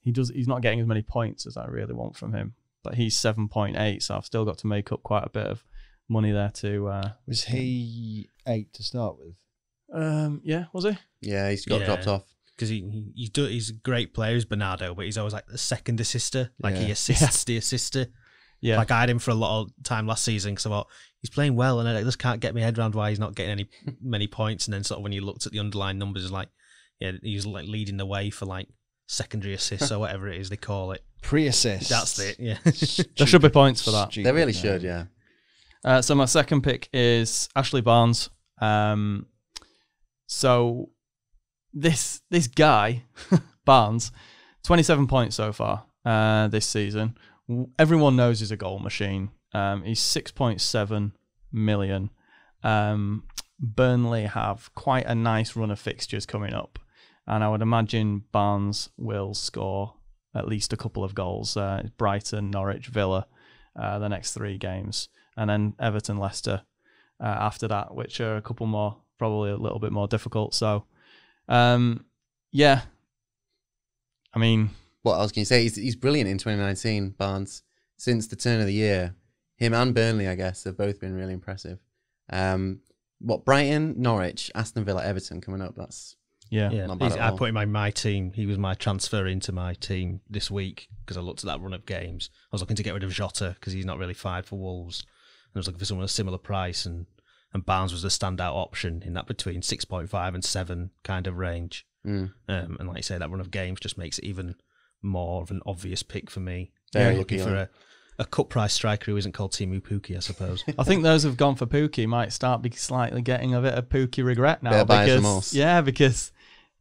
[SPEAKER 2] he's not getting as many points as I really want from him. But he's 7.8, so I've still got to make up quite a bit of money there too.
[SPEAKER 3] Was he 8 to start with?
[SPEAKER 2] Yeah, was he?
[SPEAKER 1] Yeah, he's got dropped off.
[SPEAKER 4] Because he's a great player, he's Bernardo, but he's always like the second assister. Like he assists the assister. Yeah. Like I had him for a lot of time last season because I thought he's playing well and I just can't get my head around why he's not getting many points. And then sort of when you looked at the underlying numbers, it's like, yeah, he's like leading the way for like secondary assists or whatever it is they call it.
[SPEAKER 3] Pre-assist.
[SPEAKER 4] That's it, yeah.
[SPEAKER 2] There should be points for that.
[SPEAKER 1] They really should, yeah.
[SPEAKER 2] So my second pick is Ashley Barnes. So this guy, Barnes, 27 points so far this season. Everyone knows he's a goal machine. He's 6.7 million. Burnley have quite a nice run of fixtures coming up, and I would imagine Barnes will score at least a couple of goals. Brighton, Norwich, Villa, the next 3 games, and then Everton, Leicester after that, which are a couple more, probably a little bit more difficult. So, yeah, I mean,
[SPEAKER 1] what else can you say? He's brilliant in 2019, Barnes. Since the turn of the year, him and Burnley, I guess, have both been really impressive. Brighton, Norwich, Aston Villa, Everton coming up. That's not bad at all.
[SPEAKER 4] I put him in my team. He was my transfer into my team this week because I looked at that run of games. I was looking to get rid of Jota because he's not really fired for Wolves. I was looking for someone a similar price, and Barnes was the standout option in that between 6.5 and 7 kind of range. And like you say, that run of games just makes it even more of an obvious pick for me. Looking for a cut price striker who isn't called Timu Pukki, I suppose.
[SPEAKER 2] I think those who've gone for Pukki might start slightly getting a bit of Pukki regret now. Because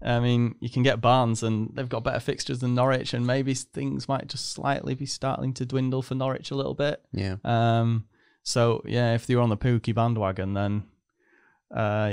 [SPEAKER 2] I mean, you can get Barnes and they've got better fixtures than Norwich, and maybe things might just slightly be starting to dwindle for Norwich a little bit.
[SPEAKER 1] Yeah.
[SPEAKER 2] So yeah, if you're on the Pukki bandwagon, then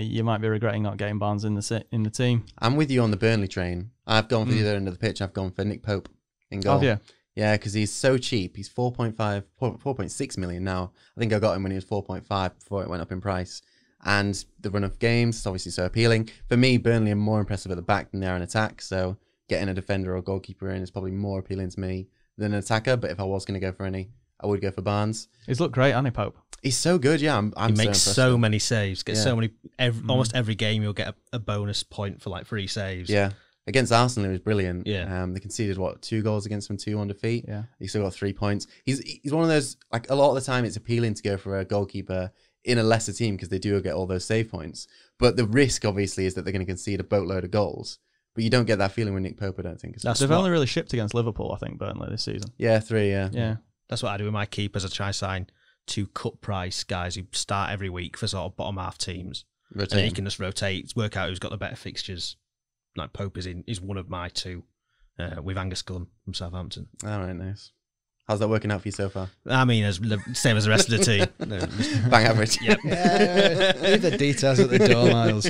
[SPEAKER 2] you might be regretting not getting Barnes in the team. I'm
[SPEAKER 1] with you on the Burnley train. I've gone for the other end of the pitch. I've gone for Nick Pope in goal.
[SPEAKER 2] Oh, yeah.
[SPEAKER 1] Yeah, because he's so cheap. He's 4.6 million now. I think I got him when he was 4.5 before it went up in price. And the run of games is obviously so appealing. For me, Burnley are more impressive at the back than they are in attack. So getting a defender or goalkeeper in is probably more appealing to me than an attacker. But if I was going to go for any, I would go for Barnes.
[SPEAKER 2] He's looked great, hasn't he, Pope?
[SPEAKER 1] He's so good, yeah.
[SPEAKER 4] He makes so many saves. Gets so many. Almost every game, you'll get a bonus point for like 3 saves.
[SPEAKER 1] Yeah. Against Arsenal, he was brilliant.
[SPEAKER 4] Yeah.
[SPEAKER 1] They conceded, 2 goals against him, 2 on defeat.
[SPEAKER 2] Yeah.
[SPEAKER 1] He still got 3 points. He's one of those, like, a lot of the time it's appealing to go for a goalkeeper in a lesser team because they do get all those save points. But the risk, obviously, is that they're going to concede a boatload of goals. But you don't get that feeling with Nick Pope, I don't think.
[SPEAKER 2] They've only really shipped against Liverpool, I think, Burnley this season.
[SPEAKER 1] Yeah, 3, yeah.
[SPEAKER 2] Yeah.
[SPEAKER 4] That's what I do with my keepers. I try to sign 2 cut price guys who start every week for sort of bottom half teams.
[SPEAKER 1] Rotate.
[SPEAKER 4] And then you can just rotate, work out who's got the better fixtures. Like Pope is one of my 2 with Angus Gunn from Southampton.
[SPEAKER 1] All right, nice. How's that working out for you so far?
[SPEAKER 4] I mean, same as the rest of the team.
[SPEAKER 1] Bang average.
[SPEAKER 4] Yep.
[SPEAKER 3] Leave the details at the door, Miles.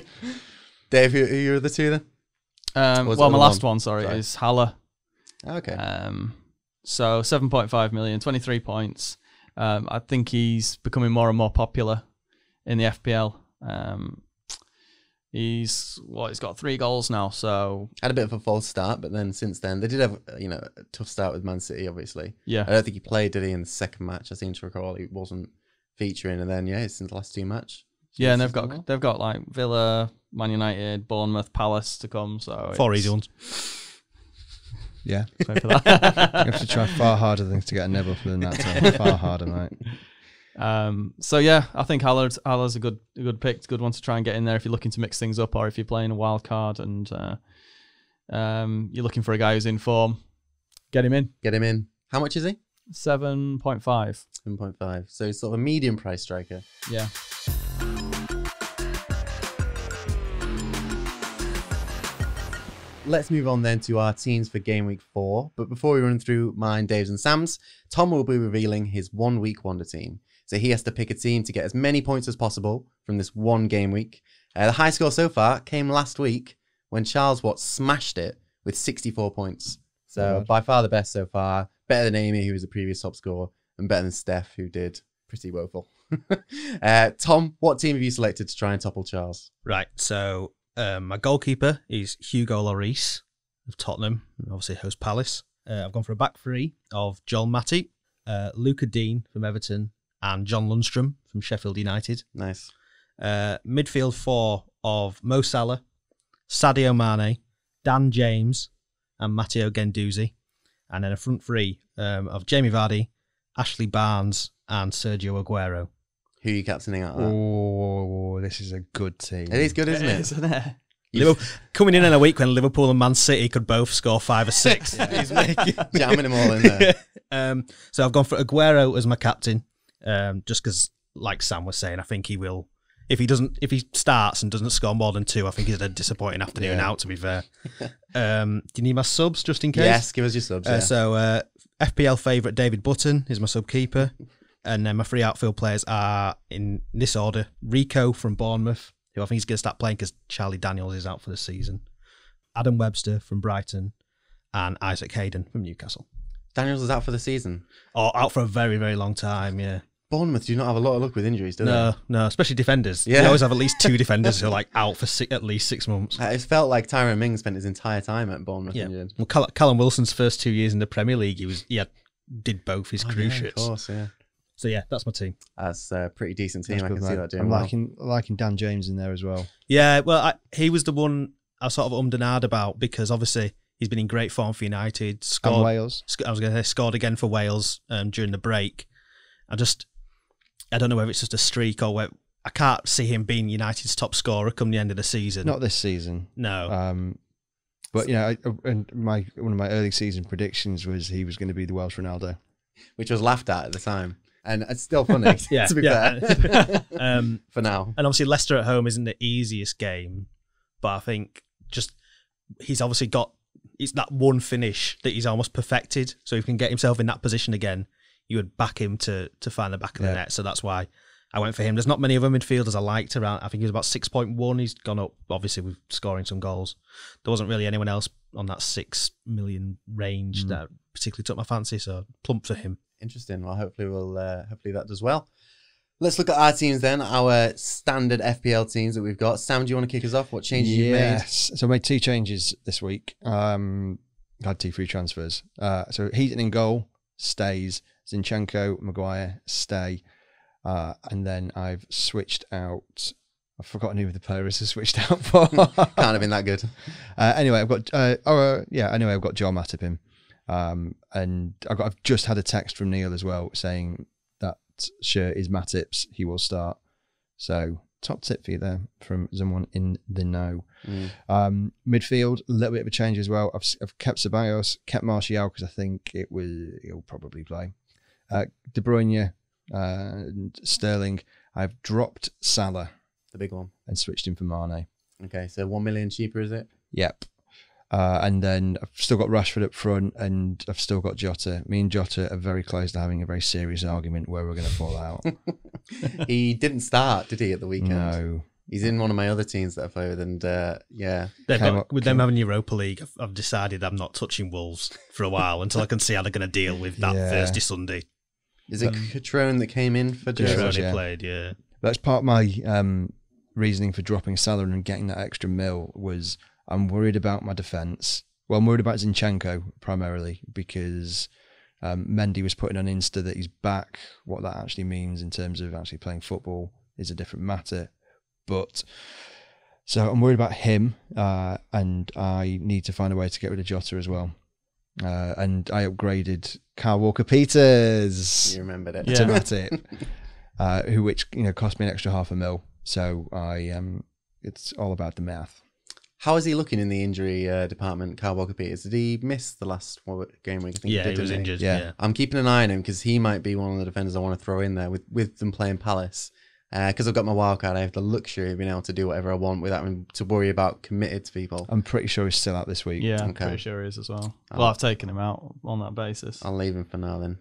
[SPEAKER 1] Dave, who are your other 2 then?
[SPEAKER 2] My last one, is Haller.
[SPEAKER 1] Okay.
[SPEAKER 2] So 7.5 million, 23 points. I think he's becoming more and more popular in the FPL. He's got 3 goals now, so
[SPEAKER 1] had a bit of a false start, but then since then they did have a tough start with Man City, obviously.
[SPEAKER 2] Yeah.
[SPEAKER 1] I don't think he played, did he, in the second match? I seem to recall he wasn't featuring, and then it's in the last 2 matches.
[SPEAKER 2] Yeah, and they've got like Villa, Man United, Bournemouth, Palace to come. So
[SPEAKER 4] 4 easy ones.
[SPEAKER 3] Yeah.
[SPEAKER 2] So for that.
[SPEAKER 3] You have to try far harder than to get a nib off than that. So far harder, mate.
[SPEAKER 2] So yeah, I think Haller's a good pick. It's a good one to try and get in there if you're looking to mix things up, or if you're playing a wild card and you're looking for a guy who's in form. Get him in.
[SPEAKER 1] Get him in. How much is he?
[SPEAKER 2] 7.5.
[SPEAKER 1] 7.5. So sort of a medium price striker.
[SPEAKER 2] Yeah.
[SPEAKER 1] Let's move on then to our teams for game week 4. But before we run through mine, Dave's and Sam's, Tom will be revealing his 1 week wonder team. So he has to pick a team to get as many points as possible from this one game week. The high score so far came last week when Charles Watt smashed it with 64 points. So by far the best so far. Better than Amy, who was the previous top scorer, and better than Steph, who did pretty woeful. Tom, what team have you selected to try and topple Charles?
[SPEAKER 4] Right, so my goalkeeper is Hugo Lloris of Tottenham, obviously host Palace. I've gone for a back three of Joel Matip, Luca Dean from Everton, and John Lundstrom from Sheffield United.
[SPEAKER 1] Nice.
[SPEAKER 4] Midfield 4 of Mo Salah, Sadio Mane, Dan James, and Matteo Guendouzi. And then a front three of Jamie Vardy, Ashley Barnes, and Sergio Aguero.
[SPEAKER 1] Who are you captaining out of that?
[SPEAKER 3] Oh, this is a good team.
[SPEAKER 1] It is good, isn't it?
[SPEAKER 2] Isn't it?
[SPEAKER 4] Liverpool, coming in a week when Liverpool and Man City could both score 5 or 6.
[SPEAKER 1] He's making, jamming them all in there.
[SPEAKER 4] So I've gone for Aguero as my captain, just because, like Sam was saying, I think he will. If he starts and doesn't score more than 2, I think he's a disappointing afternoon out. To be fair, do you need my subs just in case?
[SPEAKER 1] Yes, give us your subs.
[SPEAKER 4] So FPL favourite David Button is my sub keeper, and then my 3 outfield players are in this order: Rico from Bournemouth, who I think he's going to start playing because Charlie Daniels is out for the season; Adam Webster from Brighton; and Isaac Hayden from Newcastle.
[SPEAKER 1] Daniels is out for the season.
[SPEAKER 4] Oh, out for a very, very long time. Yeah.
[SPEAKER 1] Bournemouth do not have a lot of luck with injuries, do they?
[SPEAKER 4] No, especially defenders.
[SPEAKER 1] Yeah.
[SPEAKER 4] They always have at least 2 defenders who are like out for at least 6 months.
[SPEAKER 1] It felt like Tyrone Mings spent his entire time at Bournemouth.
[SPEAKER 4] Yeah. Well, Callum Wilson's first 2 years in the Premier League, he did both his cruise ships.
[SPEAKER 1] Of course, yeah.
[SPEAKER 4] So yeah, that's my team.
[SPEAKER 1] That's a pretty decent team.
[SPEAKER 3] That's
[SPEAKER 1] I can
[SPEAKER 3] good,
[SPEAKER 1] see
[SPEAKER 3] mate.
[SPEAKER 1] that doing
[SPEAKER 3] I'm
[SPEAKER 1] well.
[SPEAKER 3] liking Dan James in there as well.
[SPEAKER 4] Yeah, well, he was the one I sort of ummed and ahed about because obviously he's been in great form for United. Scored,
[SPEAKER 3] and Wales.
[SPEAKER 4] I was going to say scored again for Wales during the break. I don't know whether it's just a streak or whether I can't see him being United's top scorer come the end of the season.
[SPEAKER 3] Not this season.
[SPEAKER 4] No.
[SPEAKER 3] But you know, one of my early season predictions was he was going to be the Welsh Ronaldo,
[SPEAKER 1] which was laughed at the time, and it's still funny. To be fair, for now.
[SPEAKER 4] And obviously, Leicester at home isn't the easiest game, but I think just he's obviously got it's that one finish that he's almost perfected. So if he can get himself in that position again, you would back him to find the back of the net. So that's why I went for him. There's not many other midfielders I liked around. I think he was about 6.1. He's gone up, obviously, with scoring some goals. There wasn't really anyone else on that 6 million range that particularly took my fancy, so plump for him.
[SPEAKER 1] Interesting. Well, hopefully that does well. Let's look at our teams then, our standard FPL teams that we've got. Sam, do you want to kick us off? What changes you made?
[SPEAKER 3] Yes. So I made 2 changes this week. Had 2 free transfers. So Heaton in goal stays. Zinchenko, Maguire stay. And then I've switched out. I've forgotten who the player is switched out for.
[SPEAKER 1] Can't have been that good.
[SPEAKER 3] Anyway, I've got I've got Joel Matip in. And I've just had a text from Neil as well saying that shirt is Matip's. He will start. So top tip for you there from someone in the know. Midfield, a little bit of a change as well. I've kept Ceballos, kept Martial because I think he'll probably play. De Bruyne and Sterling. I've dropped Salah,
[SPEAKER 1] the big one,
[SPEAKER 3] and switched him for Mane.
[SPEAKER 1] Okay, so 1 million cheaper, is it?
[SPEAKER 3] Yep. And then I've still got Rashford up front, and I've still got Jota. Me and Jota are very close to having a very serious argument where we're going to fall out.
[SPEAKER 1] He didn't start, did he, at the weekend?
[SPEAKER 3] No.
[SPEAKER 1] He's in one of my other teams that I play with, and
[SPEAKER 4] With them having Europa League, I've decided I'm not touching Wolves for a while until I can see how they're going to deal with that Thursday, Sunday.
[SPEAKER 1] Is it Catrone that came in for Jota?
[SPEAKER 4] Catrone played, yeah.
[SPEAKER 3] That's part of my reasoning for dropping Salah and getting that extra mil was I'm worried about my defence. Well, I'm worried about Zinchenko primarily because Mendy was putting on Insta that he's back. What that actually means in terms of actually playing football is a different matter. But so I'm worried about him, and I need to find a way to get rid of Jota as well. And I upgraded Kyle Walker-Peters.
[SPEAKER 1] You remembered it.
[SPEAKER 3] To Matip, which cost me an extra £500,000. So it's all about the math.
[SPEAKER 1] How is he looking in the injury department, Kyle Walker-Peters? Did he miss the last game week? I think
[SPEAKER 4] he was injured. Yeah.
[SPEAKER 1] I'm keeping an eye on him because he might be one of the defenders I want to throw in there with them playing Palace. Because I've got my wildcard, I have the luxury of being able to do whatever I want without having to worry about committed to people.
[SPEAKER 3] I'm pretty sure he's still out this week.
[SPEAKER 2] Yeah, I'm pretty sure he is as well. Well, I've taken him out on that basis.
[SPEAKER 1] I'll leave him for now then.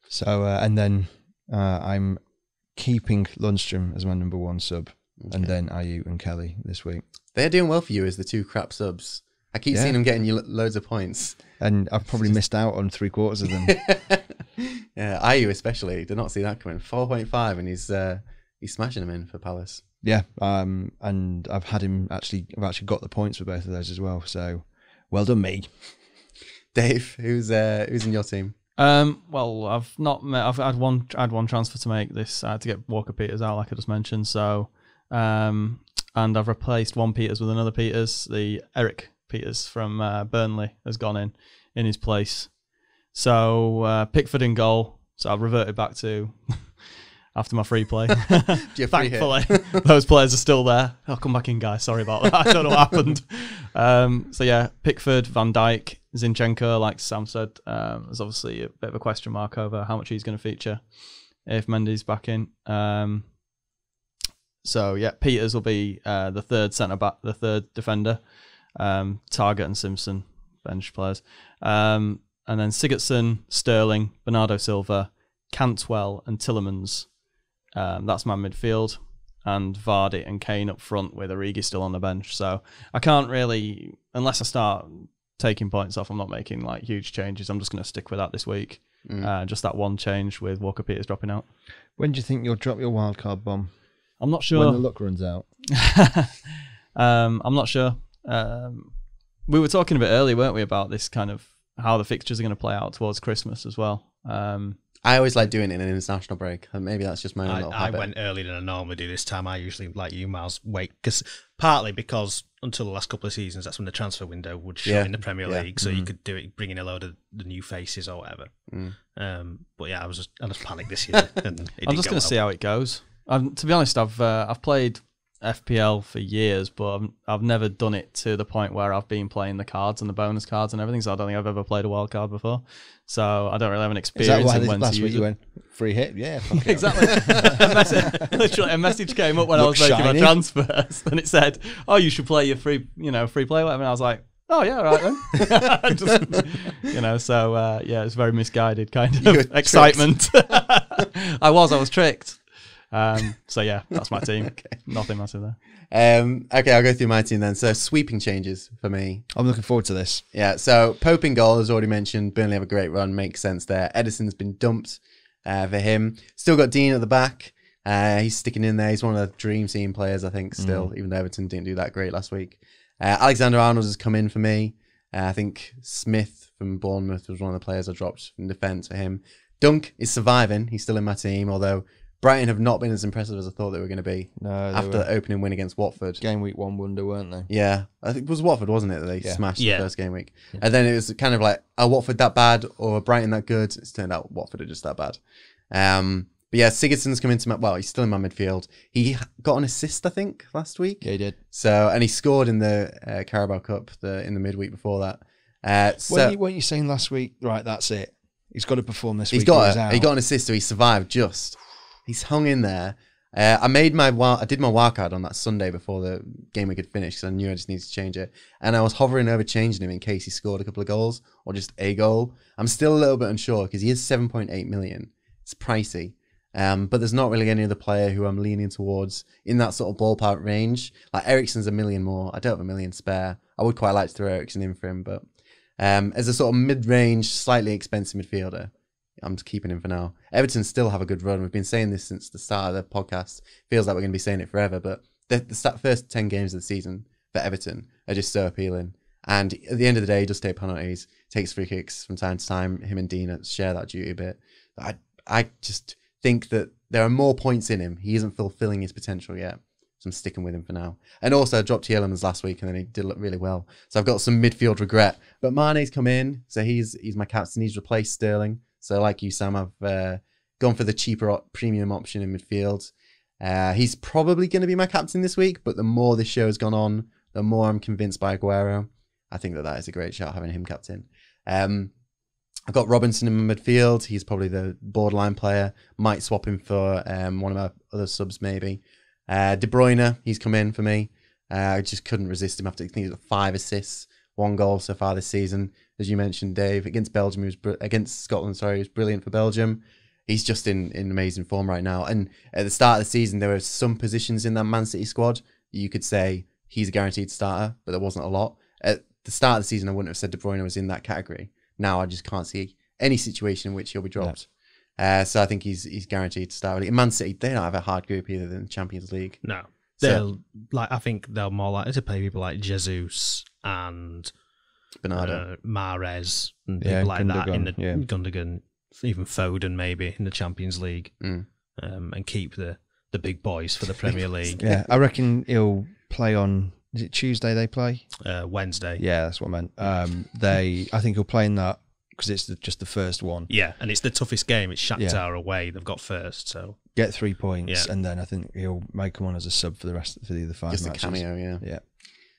[SPEAKER 3] So, and then I'm keeping Lundstrom as my number 1 sub. Okay. And then Ayew and Kelly this week.
[SPEAKER 1] They're doing well for you as the 2 crap subs. I keep seeing them getting you loads of points.
[SPEAKER 3] And I've probably missed out on 3/4 of them.
[SPEAKER 1] Yeah, Ayew especially. Did not see that coming. 4.5 and he's smashing them in for Palace.
[SPEAKER 3] Yeah, and I've had him I've actually got the points for both of those as well. So, well done me.
[SPEAKER 1] Dave, who's in your team?
[SPEAKER 2] Well, I've had one transfer to make this to get Walker-Peters out, like I just mentioned. So, and I've replaced one Peters with another Peters. The Eric Peters from Burnley has gone in his place. So Pickford in goal. So I've reverted back to after my free play. Thankfully, those players are still there. I'll come back in, guys. Sorry about that. I don't know what happened. So yeah, Pickford, Van Dijk, Zinchenko, like Sam said, there's obviously a bit of a question mark over how much he's going to feature if Mendy's back in. So yeah, Peters will be the third centre back, the third defender. Target and Simpson, bench players. And then Sigurdsson, Sterling, Bernardo Silva, Cantwell and Tielemans. That's my midfield. And Vardy and Kane up front with Origi still on the bench. So I can't really, unless I start taking points off, I'm not making like huge changes. I'm just going to stick with that this week. Just that one change with Walker-Peters dropping out.
[SPEAKER 3] When do you think you'll drop your wildcard bomb?
[SPEAKER 2] I'm not sure.
[SPEAKER 3] When the luck runs out.
[SPEAKER 2] I'm not sure. We were talking a bit earlier, weren't we, about this kind of how the fixtures are going to play out towards Christmas as well.
[SPEAKER 1] I always like doing it in an international break. Maybe that's just my own little habit.
[SPEAKER 4] I went earlier than I normally do this time. I usually, like you, Miles, wait. Partly because until the last couple of seasons, that's when the transfer window would shut in the Premier League. So you could do it, bring in a load of the new faces or whatever. But yeah, I was panicked this year. And
[SPEAKER 2] I'm just going to see how it goes. To be honest, I've played FPL for years, but I've never done it to the point where I've been playing the cards and the bonus cards and everything. So I don't think I've ever played a wild card before. So I don't really have an experience in when
[SPEAKER 3] last
[SPEAKER 2] to
[SPEAKER 3] week
[SPEAKER 2] use
[SPEAKER 3] you
[SPEAKER 2] it.
[SPEAKER 3] went free hit? Yeah, fuck
[SPEAKER 2] exactly. Literally, a message came up when I was making my transfers, and it said, "Oh, you should play your free play, whatever." And I was like, "Oh yeah, all right then." Just, so yeah, it's very misguided kind of excitement. I was tricked. So yeah, that's my team.
[SPEAKER 1] Okay.
[SPEAKER 2] Nothing massive there.
[SPEAKER 1] Okay, I'll go through my team then. So sweeping changes for me.
[SPEAKER 3] I'm looking forward to this.
[SPEAKER 1] Yeah, so Pope in goal, as already mentioned. Burnley have a great run, makes sense there. Edison's been dumped for him. Still got Dean at the back. He's sticking in there. He's one of the dream team players, I think, still, even though Everton didn't do that great last week. Alexander-Arnold has come in for me. I think Smith from Bournemouth was one of the players I dropped in defence for him. Dunk is surviving. He's still in my team, although Brighton have not been as impressive as I thought they were going to be after the opening win against Watford.
[SPEAKER 3] Game week 1 wonder, weren't they?
[SPEAKER 1] Yeah. I think it was Watford, wasn't it, that they smashed the first game week. Yeah. And then it was kind of like, are Watford that bad or Brighton that good? It's turned out Watford are just that bad. But yeah, Sigurdsson's come into he's still in my midfield. He got an assist, I think, last week.
[SPEAKER 3] Yeah, he did.
[SPEAKER 1] So, and he scored in the Carabao Cup in the midweek before that.
[SPEAKER 3] Weren't you saying last week, right, that's it. He's got to perform this week.
[SPEAKER 1] He got an assist, so he survived just. He's hung in there. I did my wildcard on that Sunday before the game week had finished because I knew I just needed to change it. And I was hovering over changing him in case he scored a couple of goals or just a goal. I'm still a little bit unsure because he is 7.8 million. It's pricey. But there's not really any other player who I'm leaning towards in that sort of ballpark range. Like Eriksen's $1 million more. I don't have $1 million spare. I would quite like to throw Eriksen in for him, but as a sort of mid-range, slightly expensive midfielder, I'm just keeping him for now. Everton still have a good run. We've been saying this since the start of the podcast. Feels like we're going to be saying it forever, but the first 10 games of the season for Everton are just so appealing. And at the end of the day, he does take penalties, takes free kicks from time to time. Him and Dean share that duty a bit. I just think that there are more points in him. He isn't fulfilling his potential yet. So I'm sticking with him for now. And also, I dropped Tielemans last week, and then he did look really well. So I've got some midfield regret. But Mane's come in, so he's my captain. He's replaced Sterling. So like you, Sam, I've gone for the cheaper premium option in midfield. He's probably going to be my captain this week, but the more this show has gone on, the more I'm convinced by Aguero. I think that is a great shout having him captain. I've got Robinson in my midfield. He's probably the borderline player. Might swap him for one of my other subs maybe. De Bruyne, he's come in for me. I just couldn't resist him after, I think he's got 5 assists, 1 goal so far this season. As you mentioned, Dave, against Scotland, he was brilliant for Belgium. He's just in amazing form right now. And at the start of the season, there were some positions in that Man City squad you could say he's a guaranteed starter, but there wasn't a lot. At the start of the season, I wouldn't have said De Bruyne was in that category. Now I just can't see any situation in which he'll be dropped. So I think he's guaranteed to start. In Man City, they don't have a hard group either than the Champions League.
[SPEAKER 4] No. I think they're more likely to play people like Jesus and
[SPEAKER 1] Bernardo,
[SPEAKER 4] Mahrez and people like
[SPEAKER 3] Gundogan,
[SPEAKER 4] that in the Gundogan, even Foden maybe in the Champions League, and keep the big boys for the Premier League.
[SPEAKER 3] Yeah, I reckon he'll play on. Is it Tuesday they play?
[SPEAKER 4] Wednesday.
[SPEAKER 3] Yeah, that's what I meant. I think he'll play in that because it's just the first one.
[SPEAKER 4] Yeah, and it's the toughest game. It's Shakhtar away. They've got first, so
[SPEAKER 3] get 3 points, and then I think he'll make him on as a sub for the other 5
[SPEAKER 1] just
[SPEAKER 3] matches.
[SPEAKER 1] a cameo,
[SPEAKER 3] yeah.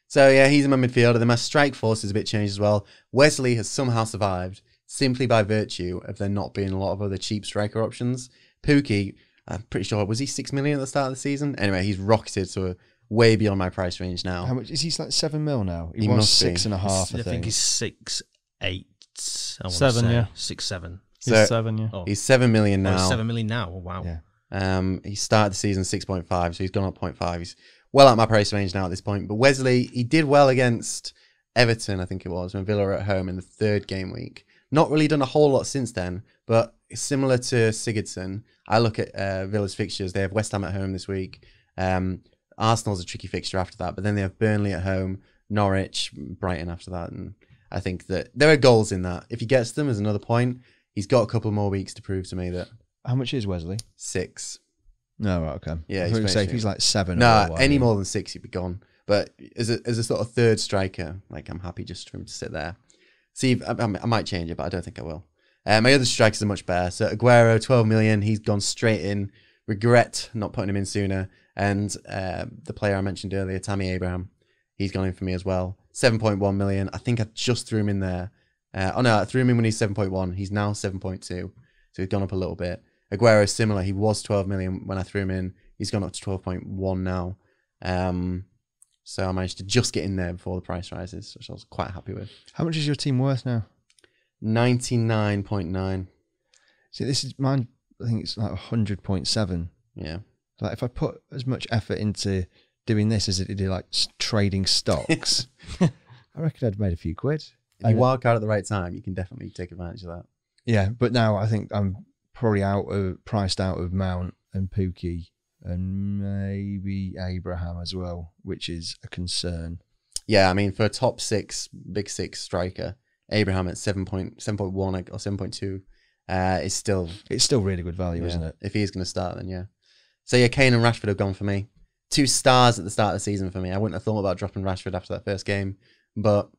[SPEAKER 1] So yeah, he's in my midfielder. Then my strike force is a bit changed as well. Wesley has somehow survived simply by virtue of there not being a lot of other cheap striker options. Pookie, I'm pretty sure, was he 6 million at the start of the season? Anyway, he's rocketed to way beyond my price range now.
[SPEAKER 3] How much is he? Like 7 mil now. He
[SPEAKER 1] must
[SPEAKER 3] was
[SPEAKER 1] be.
[SPEAKER 3] 6.5.
[SPEAKER 4] I think he's 6'8".
[SPEAKER 2] 7, yeah.
[SPEAKER 4] 6'7".
[SPEAKER 2] He's 7, yeah.
[SPEAKER 1] He's 7 million now.
[SPEAKER 4] He's 7 million now. Oh, wow.
[SPEAKER 3] Yeah.
[SPEAKER 1] He started the season 6.5, so he's gone up 0.5. He's well out my price range now at this point. But Wesley, he did well against Everton, I think it was, when Villa were at home in the 3rd game week. Not really done a whole lot since then, but similar to Sigurdsson, I look at Villa's fixtures. They have West Ham at home this week. Arsenal's a tricky fixture after that, but then they have Burnley at home, Norwich, Brighton after that, and I think that there are goals in that. If he gets them, as another point, he's got a couple more weeks to prove to me that.
[SPEAKER 3] How much is Wesley?
[SPEAKER 1] 6.
[SPEAKER 3] No, right, okay.
[SPEAKER 1] Yeah,
[SPEAKER 3] I
[SPEAKER 1] he's
[SPEAKER 3] was say if
[SPEAKER 1] very
[SPEAKER 3] he's like 7.
[SPEAKER 1] No, any more than 6, he'd be gone. But as a sort of third striker, like I'm happy just for him to sit there. See, I might change it, but I don't think I will. My other strikers are much better. So Aguero, 12 million, he's gone straight in. Regret not putting him in sooner. And the player I mentioned earlier, Tammy Abraham, he's gone in for me as well. 7.1 million. I think I just threw him in there. I threw him in when he's 7.1. He's now 7.2. So he's gone up a little bit. Aguero is similar. He was 12 million when I threw him in. He's gone up to 12.1 now. So I managed to just get in there before the price rises, which I was quite happy with.
[SPEAKER 3] How much is your team worth now?
[SPEAKER 1] 99.9.
[SPEAKER 3] See, this is mine. I think it's like 100.7.
[SPEAKER 1] Yeah.
[SPEAKER 3] Like if I put as much effort into doing this as it did like trading stocks, I reckon I'd made a few quid.
[SPEAKER 1] If you wild card at the right time, you can definitely take advantage of that.
[SPEAKER 3] Yeah, but now I think I'm probably priced out of Mount and Pookie and maybe Abraham as well, which is a concern.
[SPEAKER 1] Yeah, I mean, for a top 6, big 6 striker, Abraham at 7.1 or 7.2 is still...
[SPEAKER 3] It's still really good value, isn't it?
[SPEAKER 1] If he's going to start, then yeah. So yeah, Kane and Rashford have gone for me. 2 stars at the start of the season for me. I wouldn't have thought about dropping Rashford after that first game, but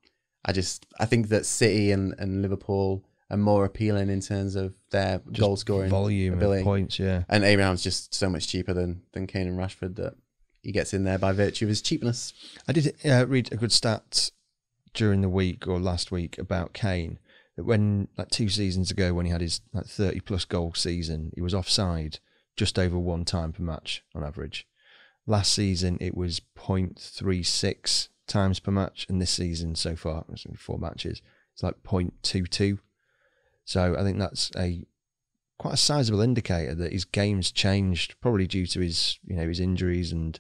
[SPEAKER 1] I think that City and Liverpool are more appealing in terms of their goal scoring
[SPEAKER 3] volume
[SPEAKER 1] ability.
[SPEAKER 3] Of points, yeah.
[SPEAKER 1] And Abraham's just so much cheaper than Kane and Rashford that he gets in there by virtue of his cheapness.
[SPEAKER 3] I did read a good stat during the week or last week about Kane, that when like 2 seasons ago when he had his like 30 plus goal season, he was offside just over 1 time per match on average. Last season it was 0.36 times per match, and this season so far, it's only 4 matches, it's like 0.22. So I think that's quite a sizable indicator that his game's changed, probably due to his injuries and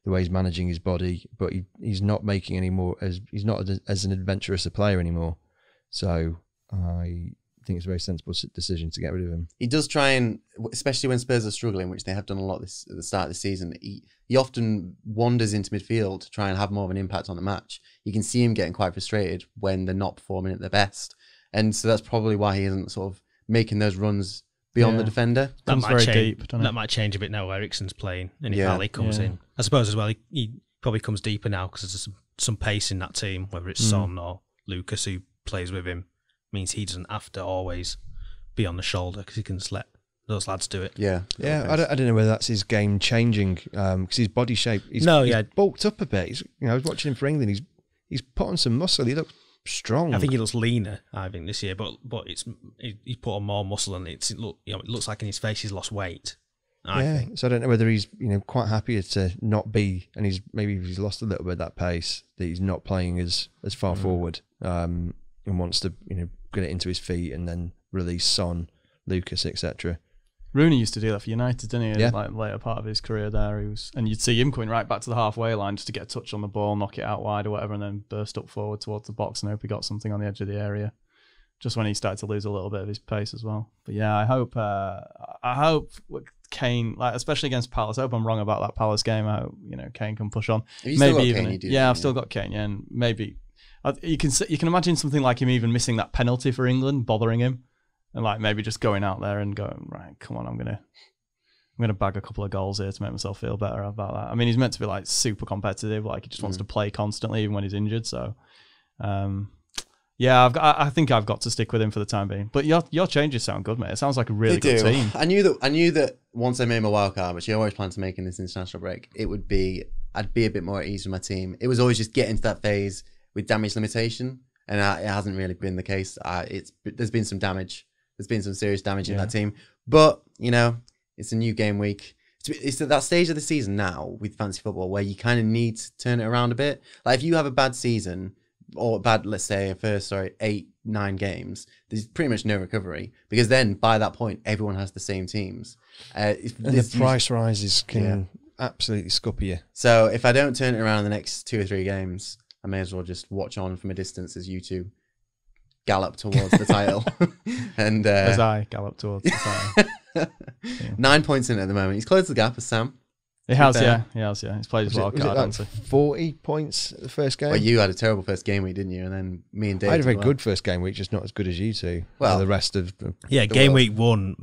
[SPEAKER 3] the way he's managing his body. But he's not making any more he's not as an adventurous a player anymore. So I think it's a very sensible decision to get rid of him.
[SPEAKER 1] He does try and, especially when Spurs are struggling, which they have done a lot at the start of the season, he often wanders into midfield to try and have more of an impact on the match. You can see him getting quite frustrated when they're not performing at their best. And so that's probably why he isn't sort of making those runs beyond the defender.
[SPEAKER 2] That might change,
[SPEAKER 4] that might change a bit now Eriksen's playing and if Ali comes in. I suppose as well, he probably comes deeper now because there's some pace in that team, whether it's Son or Lucas who plays with him, means he doesn't have to always be on the shoulder because he can just let those lads do it.
[SPEAKER 1] Yeah.
[SPEAKER 3] I don't know whether that's his game changing because his body shape. He's bulked up a bit. I was watching him for England. He's put on some muscle. He looks strong.
[SPEAKER 4] I think he looks leaner. I think this year, but he's put on more muscle, and it looks like in his face he's lost weight. I think.
[SPEAKER 3] So I don't know whether he's quite happy to not be, and he's lost a little bit of that pace, that he's not playing as far forward, and wants to get it into his feet and then release Son, Lucas, etc.
[SPEAKER 2] Rooney used to do that for United, didn't he?
[SPEAKER 3] Yeah.
[SPEAKER 2] Like later part of his career there, and you'd see him coming right back to the halfway line just to get a touch on the ball, knock it out wide or whatever, and then burst up forward towards the box and hope he got something on the edge of the area. Just when he started to lose a little bit of his pace as well. But yeah, I hope Kane, like especially against Palace. I hope I'm wrong about that Palace game. I hope Kane can push on.
[SPEAKER 1] Maybe even
[SPEAKER 2] I've still got Kane. Yeah, and maybe you can imagine something like him even missing that penalty for England, bothering him. And like maybe just going out there and going, right, come on, I'm gonna bag a couple of goals here to make myself feel better about that. I mean, he's meant to be like super competitive, like he just wants to play constantly even when he's injured. So, yeah, I think I've got to stick with him for the time being. But your changes sound good, mate. It sounds like a really good team.
[SPEAKER 1] I knew that once I made my wildcard, which I always planned to make in this international break, I'd be a bit more at ease with my team. It was always just getting to that phase with damage limitation, and it hasn't really been the case. There's been some damage. There's been some serious damage in that team. But, it's a new game week. It's at that stage of the season now with fantasy football where you kind of need to turn it around a bit. Like if you have a bad season or let's say 8-9 games, there's pretty much no recovery because then by that point, everyone has the same teams.
[SPEAKER 3] And the price rises can absolutely scupper you.
[SPEAKER 1] So if I don't turn it around in the next 2 or 3 games, I may as well just watch on from a distance as you two gallop towards the title. And
[SPEAKER 2] as I gallop towards the title.
[SPEAKER 1] 9 points in it at the moment. He's closed the gap as Sam.
[SPEAKER 2] He has. He's played his wild card.
[SPEAKER 3] Was it like 40 points at the first game?
[SPEAKER 1] Well, you had a terrible first game week, didn't you? And then me and Dave.
[SPEAKER 3] I had a very good first game week, just not as good as you two. Well, the rest of
[SPEAKER 4] game week 1,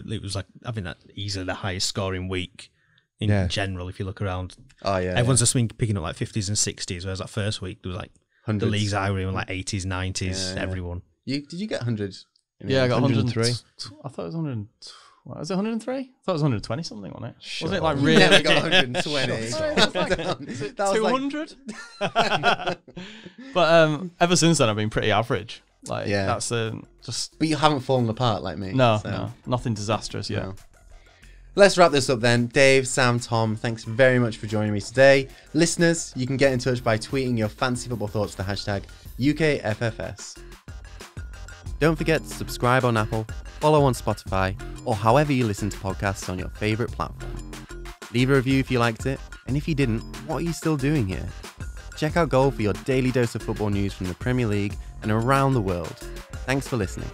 [SPEAKER 4] it was like I think that easily the highest scoring week in general. If you look around, everyone's just been picking up like 50s and 60s, whereas that first week there was like hundreds. The leagues I were in like 80s, 90s. Everyone.
[SPEAKER 1] Did you get 100?
[SPEAKER 2] Yeah, I got 103. I thought it was 100. What, was it 103? I thought it was 120 something, wasn't it?
[SPEAKER 3] Sure.
[SPEAKER 2] Wasn't it like really?
[SPEAKER 1] Never got 120.
[SPEAKER 2] Is it 200? But ever since then, I've been pretty average. Like that's just.
[SPEAKER 1] But you haven't fallen apart like me.
[SPEAKER 2] No, nothing disastrous yet. No.
[SPEAKER 1] Let's wrap this up then. Dave, Sam, Tom, thanks very much for joining me today. Listeners, you can get in touch by tweeting your fantasy football thoughts to the hashtag UKFFS. Don't forget to subscribe on Apple, follow on Spotify, or however you listen to podcasts on your favourite platform. Leave a review if you liked it, and if you didn't, what are you still doing here? Check out Goal for your daily dose of football news from the Premier League and around the world. Thanks for listening.